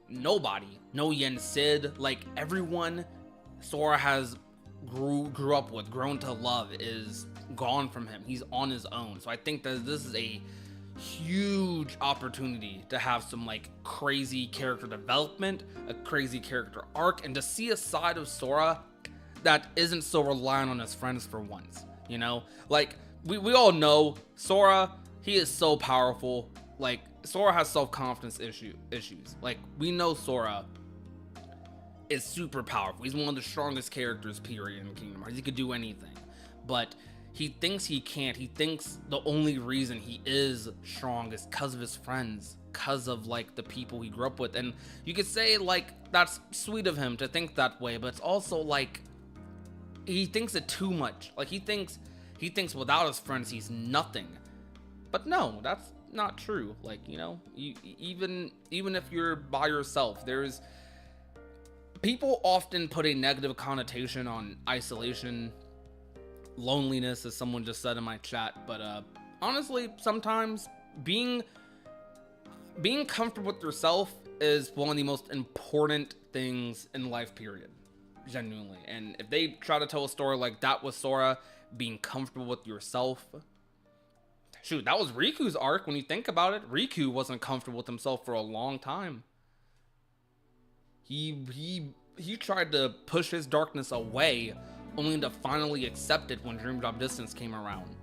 nobody. No Yen Sid. Like, everyone Sora has grew up with, grown to love, is gone from him. He's on his own. So I think that this is a huge opportunity to have some, like, crazy character development, a crazy character arc, and to see a side of Sora that isn't so reliant on his friends for once, you know? Like, we all know Sora, he is so powerful. Like, Sora has self-confidence issues. Like, we know Sora is super powerful. He's one of the strongest characters, period, in Kingdom Hearts. He could do anything. But he thinks he can't. He thinks the only reason he is strong is because of his friends, because of, like, the people he grew up with. And you could say, like, that's sweet of him to think that way, but it's also, like, he thinks it too much. Like, he thinks without his friends he's nothing. But no, that's not true. Like, you know, even if you're by yourself, there's... People often put a negative connotation on isolation, loneliness, as someone just said in my chat, but honestly, sometimes being comfortable with yourself is one of the most important things in life, period. Genuinely. And if they try to tell a story like that with Sora, being comfortable with yourself, shoot, that was Riku's arc. When you think about it, Riku wasn't comfortable with himself for a long time. He tried to push his darkness away, only to finally accept it when Dream Drop Distance came around.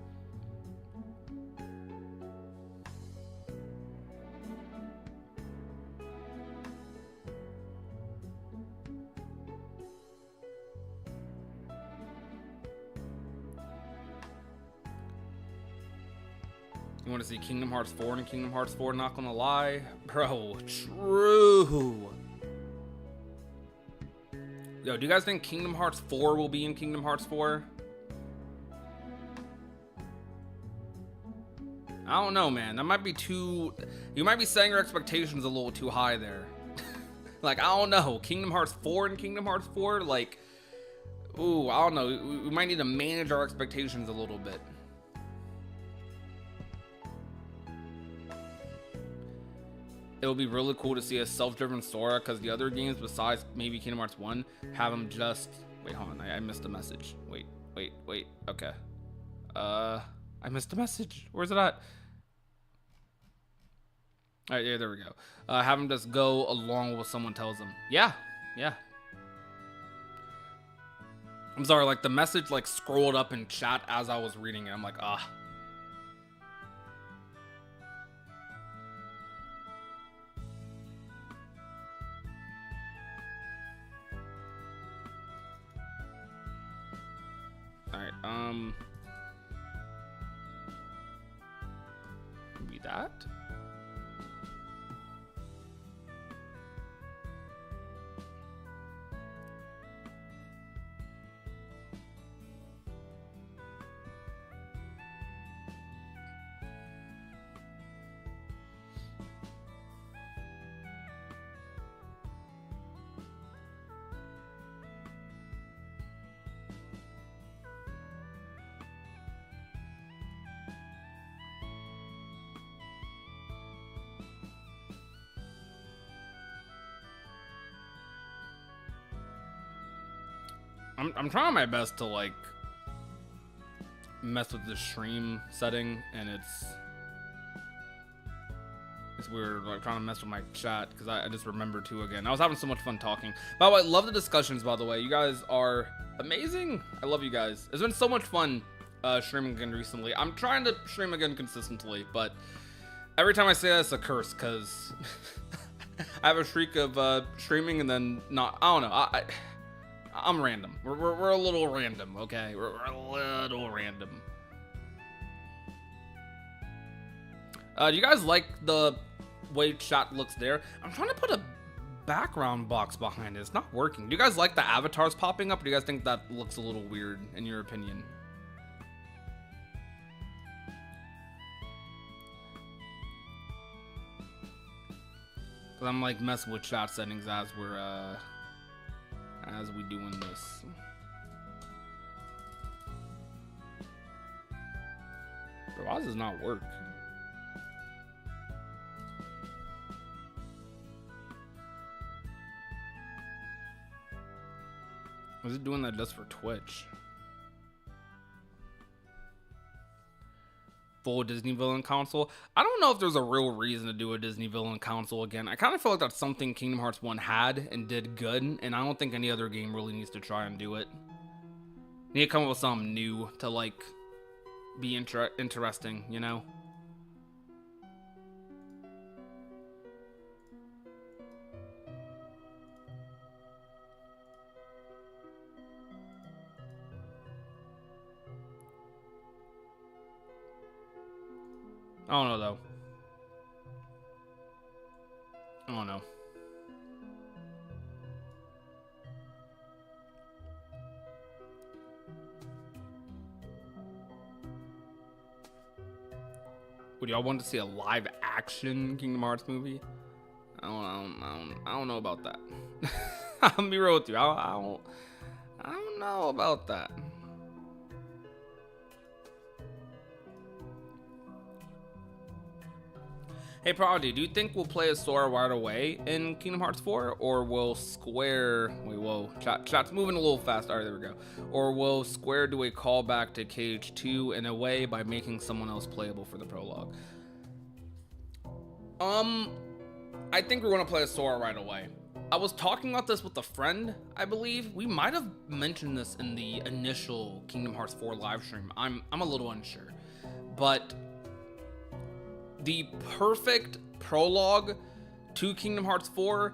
You want to see Kingdom Hearts 4 and Kingdom Hearts 4, not gonna lie? Bro, true. Yo, do you guys think Kingdom Hearts 4 will be in Kingdom Hearts 4? I don't know, man. That might be too... You might be setting your expectations a little too high there. Like, I don't know. Kingdom Hearts 4 and Kingdom Hearts 4? Like, ooh, I don't know. We might need to manage our expectations a little bit. It would be really cool to see a self-driven Sora, because the other games besides maybe Kingdom Hearts 1 have them just... Wait, hold on. I missed a message. Wait. Okay. I missed a message. Where's it at? All right, yeah, there we go. Have them just go along with what someone tells them. Yeah. I'm sorry, like the message like scrolled up in chat as I was reading it. I'm like, ah. All right, maybe that. I'm trying my best to like mess with the stream setting, and it's weird, like trying to mess with my chat because I just remembered too again. I was having so much fun talking. By the way, love the discussions, by the way. You guys are amazing. I love you guys. It's been so much fun streaming again recently. I'm trying to stream again consistently, but every time I say that, it's a curse because I have a streak of streaming and then not. I don't know. I'm random. We're a little random, okay? We're a little random. Do you guys like the way chat looks there? I'm trying to put a background box behind it. It's not working. Do you guys like the avatars popping up, or do you guys think that looks a little weird in your opinion? Because I'm like messing with chat settings as we doing this. Bro, why does this not work? Was it doing that just for Twitch? Full Disney villain console. I don't know if there's a real reason to do a Disney villain console again. I kind of feel like that's something Kingdom Hearts 1 had and did good, and I don't think any other game really needs to try and do it. Need to come up with something new to like be interesting, you know? I don't know though. I don't know. Would y'all want to see a live action Kingdom Hearts movie? I don't know about that. I'll be real with you. I don't know about that. Hey Prodigy, do you think we'll play as Sora right away in Kingdom Hearts 4? Or will Square... Wait, whoa. Chat's moving a little fast. Alright, there we go. Or will Square do a callback to KH2 in a way by making someone else playable for the prologue? I think we're going to play as Sora right away. I was talking about this with a friend, I believe. We might have mentioned this in the initial Kingdom Hearts 4 live stream. I'm a little unsure. But... the perfect prologue to Kingdom Hearts 4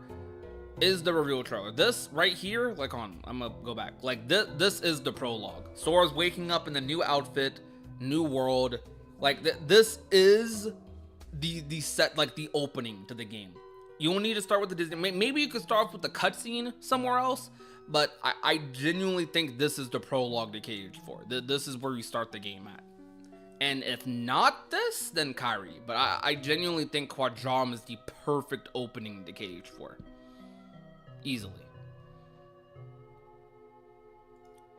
is the reveal trailer. This right here, like I'm gonna go back. Like this is the prologue. Sora's waking up in the new outfit, new world. Like this is the set, like the opening to the game. You don't need to start with the Disney. Maybe you could start off with the cutscene somewhere else, but I genuinely think this is the prologue to KH4. This is where you start the game at. And if not this, then Kyrie. But I genuinely think Quadram is the perfect opening to KH4. Easily.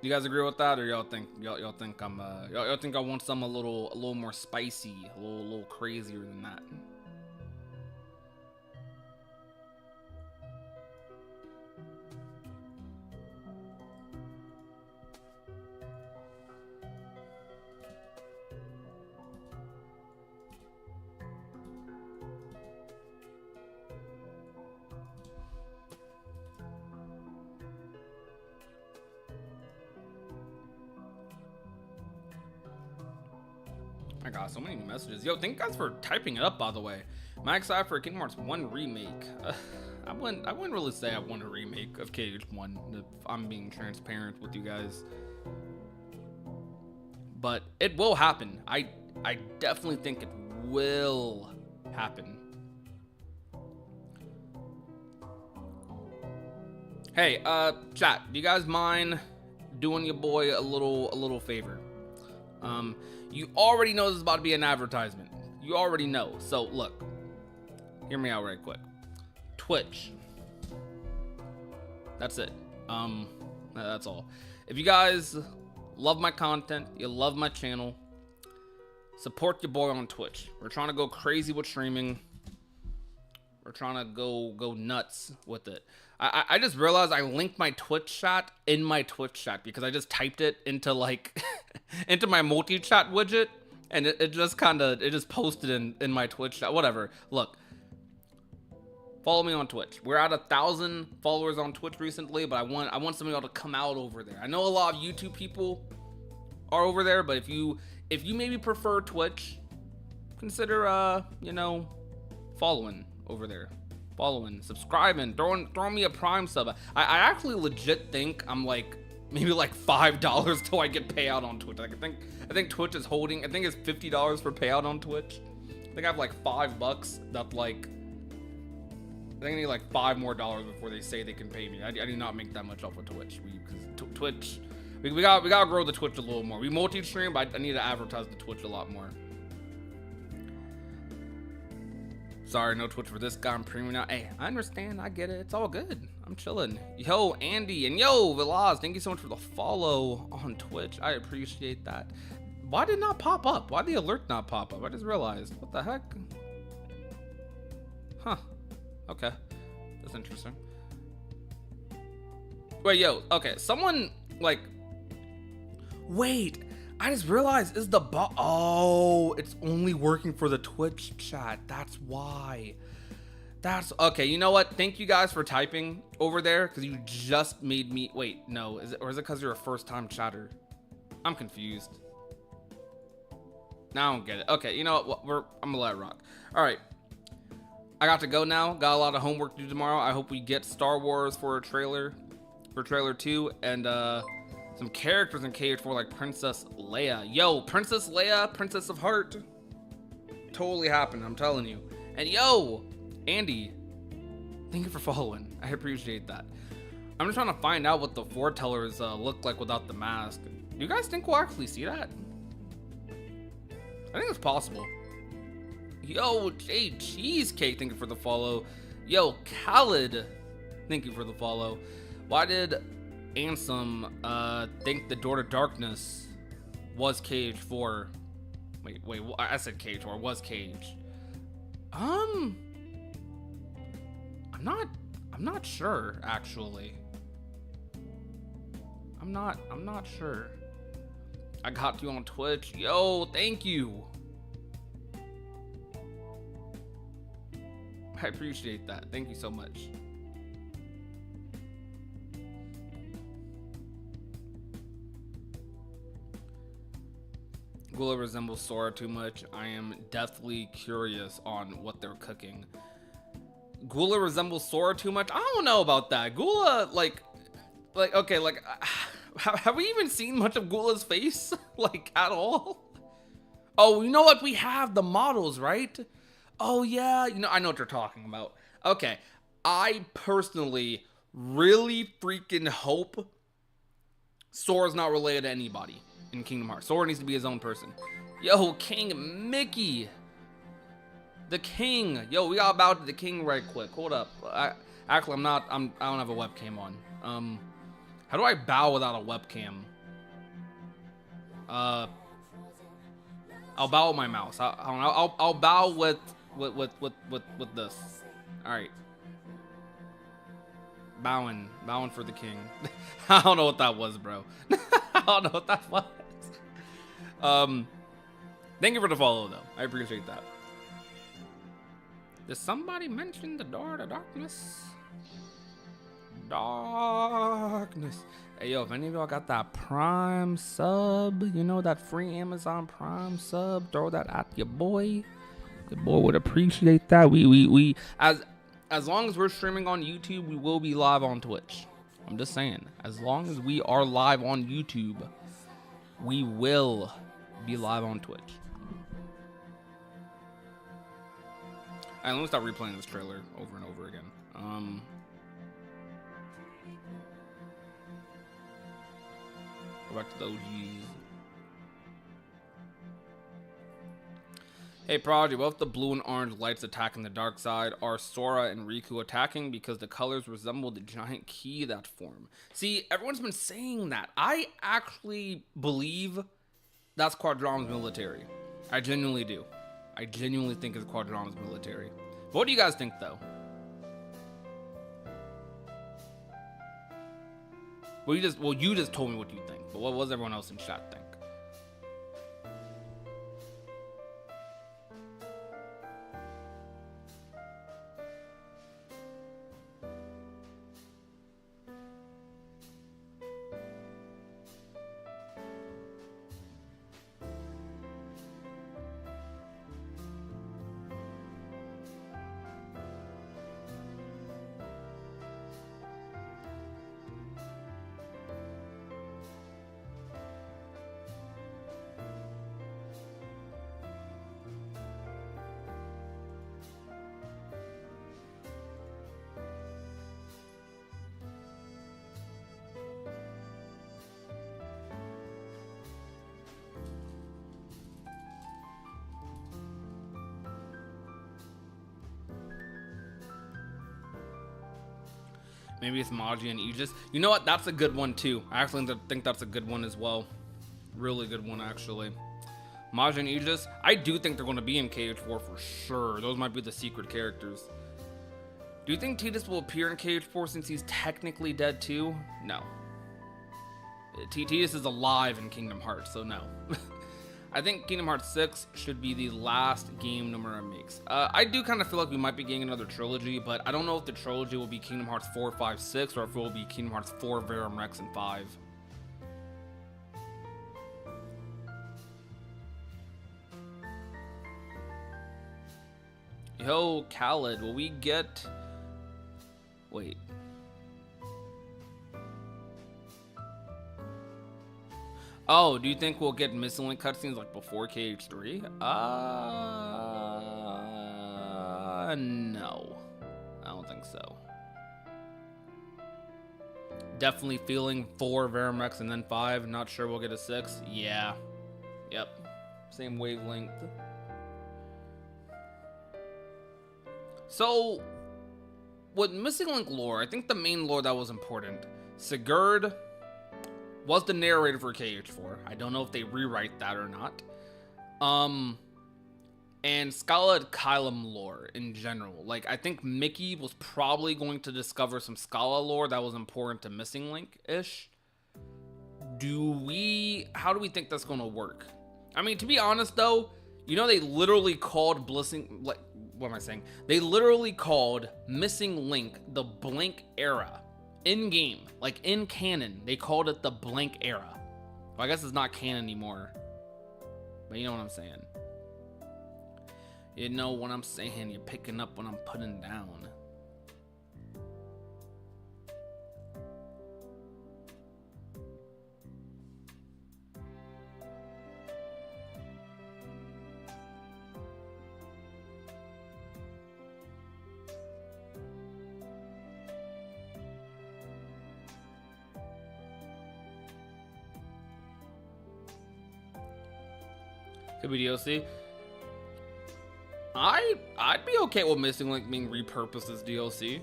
You guys agree with that, or y'all think I'm y'all think I want some a little more spicy, a little crazier than that? I got so many messages. Yo, thank you guys for typing it up, by the way. I'm excited for Kingdom Hearts 1 remake. I wouldn't really say I want a remake of KH1, if I'm being transparent with you guys. But it will happen. I definitely think it will happen. Hey, chat, do you guys mind doing your boy a little favor? You already know this is about to be an advertisement. You already know. So look, hear me out right quick. Twitch. That's it. That's all. If you guys love my content, you love my channel, support your boy on Twitch. We're trying to go crazy with streaming. We're trying to go nuts with it. I just realized I linked my Twitch chat in my Twitch chat because I just typed it into like into my multi-chat widget, and it just posted in my Twitch chat. Whatever. Look, follow me on Twitch. We're at 1,000 followers on Twitch recently, but I want some of y'all to come out over there. I know a lot of YouTube people are over there, but if you maybe prefer Twitch, consider following over there. Following, subscribing, throwing me a Prime sub. I actually legit think I'm like maybe like $5 till I get payout on Twitch. Like I think Twitch is holding. I think it's $50 for payout on Twitch. I think I have like $5 that like. I think I need like $5 more before they say they can pay me. I do not make that much off of Twitch. Because Twitch, we gotta grow the Twitch a little more. We multi-stream, but I need to advertise the Twitch a lot more. Sorry, no Twitch for this guy. I'm premium now. Hey, I understand. I get it. It's all good. I'm chilling. Yo, Andy, and yo, Velaz, thank you so much for the follow on Twitch. I appreciate that. Why did it not pop up? Why did the alert not pop up? I just realized. What the heck? Huh. Okay. That's interesting. Wait, yo. Okay. Someone, like... Wait. I just realized is the bot. Oh, it's only working for the Twitch chat. That's why. That's okay. You know what? Thank you guys for typing over there because you just made me wait. No, is it because you're a first-time chatter? I'm confused. Now I don't get it. Okay, you know what? I'm gonna let it rock. All right. I got to go now. Got a lot of homework to do tomorrow. I hope we get Star Wars for trailer 2 and some characters in KH4 like Princess Leia. Yo, Princess Leia, Princess of Heart. Totally happened, I'm telling you. And yo, Andy, thank you for following. I appreciate that. I'm just trying to find out what the foretellers look like without the mask. Do you guys think we'll actually see that? I think it's possible. Yo, Jay Cheesecake, thank you for the follow. Yo, Khaled, thank you for the follow. Why did Ansem think the Door to Darkness was KH4? Wait, I said KH4 was KH. I'm not sure actually. I'm not sure. I got you on Twitch. Yo, thank you. I appreciate that. Thank you so much. Gula resembles Sora too much. I am deathly curious on what they're cooking. Gula resembles Sora too much? I don't know about that. Gula, okay, have we even seen much of Gula's face? Like, at all? Oh, you know what? We have the models, right? Oh, yeah. You know, I know what you're talking about. Okay. I personally really freaking hope Sora's not related to anybody in Kingdom Hearts. Sora needs to be his own person. Yo, King Mickey. The king. Yo, we gotta bow to the king right quick. Hold up. Actually, I don't have a webcam on. How do I bow without a webcam? I'll bow with my mouse. I'll bow with this. All right. Bowing for the king. I don't know what that was, bro. I don't know what that was. Thank you for the follow, though. I appreciate that. Did somebody mention the door to darkness? Darkness. Hey, yo, if any of y'all got that Prime sub, you know, that free Amazon Prime sub, throw that at your boy. Your boy would appreciate that. We as long as we're streaming on YouTube, we will be live on Twitch. I'm just saying, as long as we are live on YouTube, we will be live on Twitch. Alright, let me stop replaying this trailer over and over again. Go back to the OGs. Hey Prodigy, what if the blue and orange lights attacking the dark side are Sora and Riku attacking because the colors resemble the giant key that form? See, everyone's been saying that. I actually believe that's Quadrom's military. I genuinely do. I genuinely think it's Quadrom's military. But what do you guys think, though? Well, you just told me what you think. But what was everyone else in chat think? Maybe it's Magi and Aegis. You know what? That's a good one too. I actually think that's a good one as well. Really good one, actually. Magi and Aegis. I do think they're going to be in KH4 for sure. Those might be the secret characters. Do you think Tidus will appear in KH4 since he's technically dead too? No. Tidus is alive in Kingdom Hearts, so no. I think Kingdom Hearts 6 should be the last game Nomura makes. I do kind of feel like we might be getting another trilogy, but I don't know if the trilogy will be Kingdom Hearts 4, 5, 6, or if it will be Kingdom Hearts 4, Verum, Rex, and 5. Yo, Khaled, will we get... Wait. Oh, do you think we'll get Missing Link cutscenes like before KH3? No. I don't think so. Definitely feeling 4, Verum Rex, and then 5. Not sure we'll get a 6. Yeah. Yep. Same wavelength. So, with Missing Link lore, I think the main lore that was important, Sigurd was the narrator for KH4. I don't know if they rewrite that or not. And Scala Kylum lore in general. Like, I think Mickey was probably going to discover some Scala lore that was important to Missing Link-ish. How do we think that's going to work? I mean, to be honest, though, you know, they literally called what am I saying? They literally called Missing Link the Blank Era. In game, like in canon, they called it the Blank Era. Well, I guess it's not canon anymore, but you know what I'm saying. You know what I'm saying. You're picking up what I'm putting down. Could be DLC. I'd be okay with Missing Link being repurposed as DLC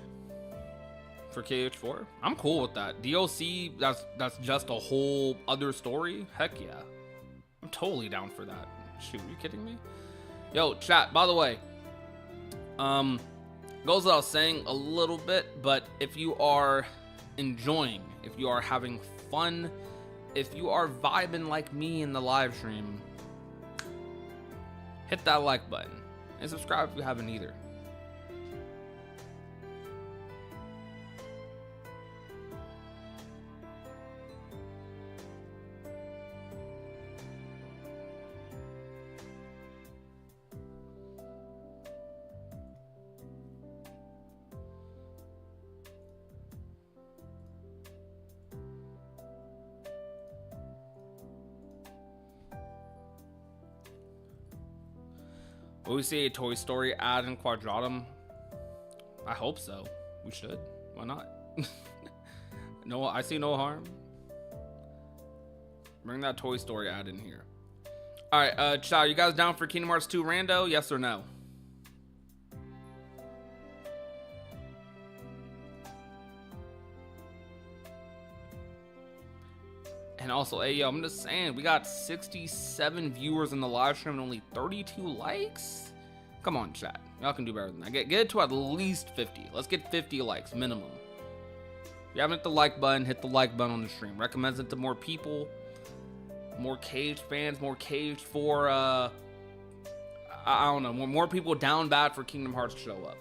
for KH4. I'm cool with that. DLC, that's just a whole other story. Heck yeah. I'm totally down for that. Shoot, are you kidding me? Yo, chat, by the way, goes without saying a little bit, but if you are enjoying, if you are having fun, if you are vibing like me in the live stream, hit that like button and subscribe if you haven't either. Will we see a Toy Story ad in Quadratum? I hope so. We should. Why not? No, I see no harm. Bring that Toy Story ad in here. All right, Chow, you guys down for Kingdom Hearts 2 Rando? Yes or no? And also, hey, yo, I'm just saying, we got 67 viewers in the live stream and only 32 likes? Come on, chat. Y'all can do better than that. Get it to at least 50. Let's get 50 likes, minimum. If you haven't hit the like button, hit the like button on the stream. Recommends it to more people. More Cage fans, more Cage for, I don't know, more people down bad for Kingdom Hearts to show up.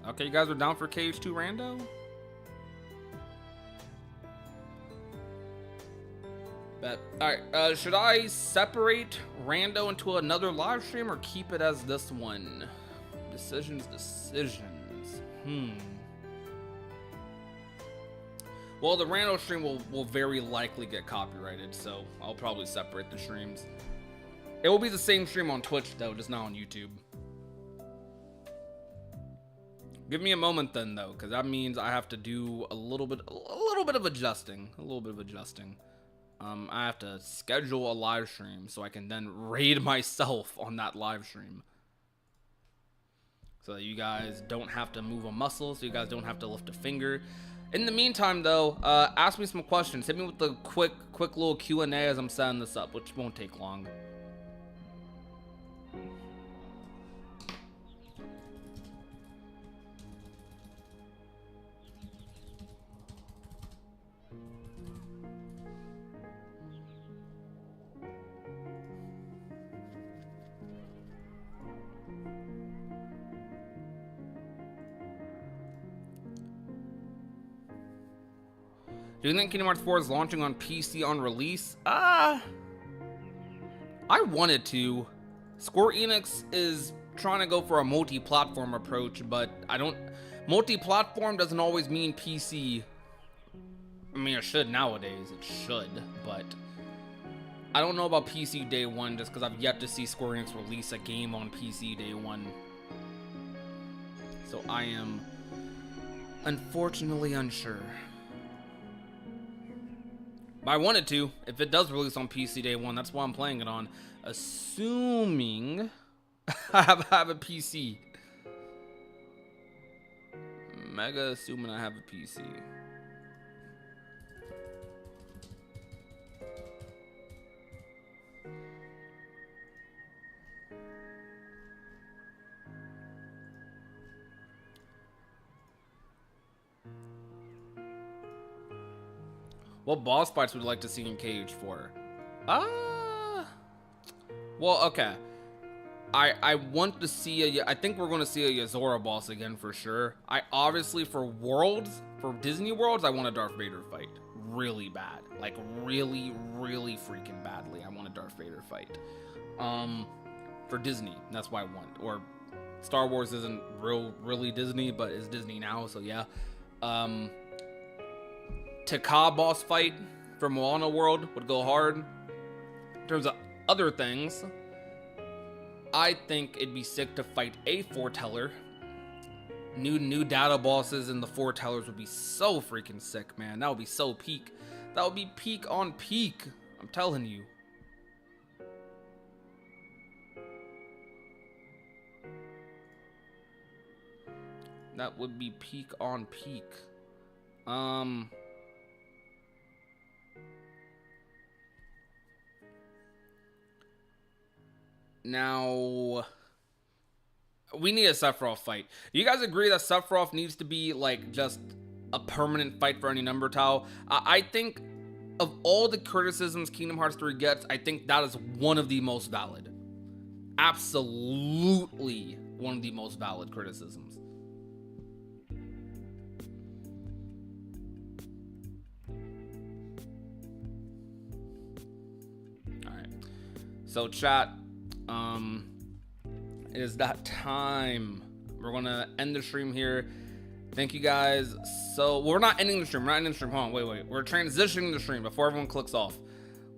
Okay, you guys are down for KH2 Rando? Bet. Alright, should I separate Rando into another live stream or keep it as this one? Decisions. Well, the Rando stream will very likely get copyrighted, so I'll probably separate the streams. It will be the same stream on Twitch, though, just not on YouTube. Give me a moment then, though, because that means I have to do a little bit of adjusting. I have to schedule a live stream so I can then raid myself on that live stream. So that you guys don't have to move a muscle, so you guys don't have to lift a finger. In the meantime, though, ask me some questions. Hit me with the quick little Q&A as I'm setting this up, which won't take long. Do you think Kingdom Hearts 4 is launching on PC on release? I wanted to. Square Enix is trying to go for a multi-platform approach, but multi-platform doesn't always mean PC. I mean, it should nowadays, it should, but I don't know about PC day one just because I've yet to see Square Enix release a game on PC day one. So I am unfortunately unsure. But I wanted to. If it does release on PC day one, that's why I'm playing it on. Assuming I have a PC. Mega assuming I have a PC. What boss fights would you like to see in KH4? Well, okay. I want to see I think we're going to see a Sora boss again for sure. I obviously for Disney Worlds, I want a Darth Vader fight really bad. Like really freaking badly. I want a Darth Vader fight. For Disney, that's why I want. Or Star Wars isn't really Disney, but it's Disney now, so yeah. Taka boss fight from Moana World would go hard. In terms of other things, I think it'd be sick to fight a foreteller. New data bosses and the foretellers would be so freaking sick, man. That would be so peak. That would be peak on peak. I'm telling you. That would be peak on peak. Now we need a Sephiroth fight. Do you guys agree that Sephiroth needs to be like just a permanent fight for any number tile? I think of all the criticisms Kingdom Hearts 3 gets, I think that is one of the most valid. Absolutely one of the most valid criticisms. Alright. So chat, it is that time. We're gonna end the stream here. Thank you guys. So we're not ending the stream. We're not ending the stream. Hold on, wait. We're transitioning the stream before everyone clicks off.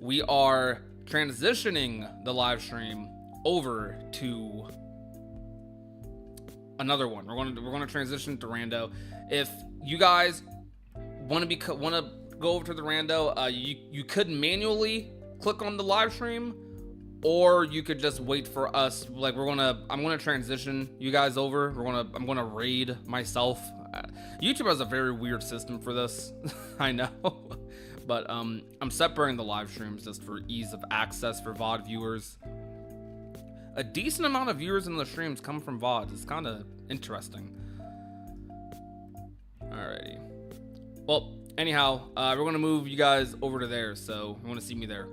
We are transitioning the live stream over to another one. We're gonna transition to Rando. If you guys want to go over to the Rando, you could manually click on the live stream, or you could just wait for us. Like I'm gonna transition you guys over. I'm gonna raid myself. YouTube has a very weird system for this. I know, but I'm separating the live streams just for ease of access for VOD viewers. A decent amount of viewers in the streams come from VODs. It's kind of interesting. Alrighty. Well, anyhow, we're gonna move you guys over to there, so you want to see me there.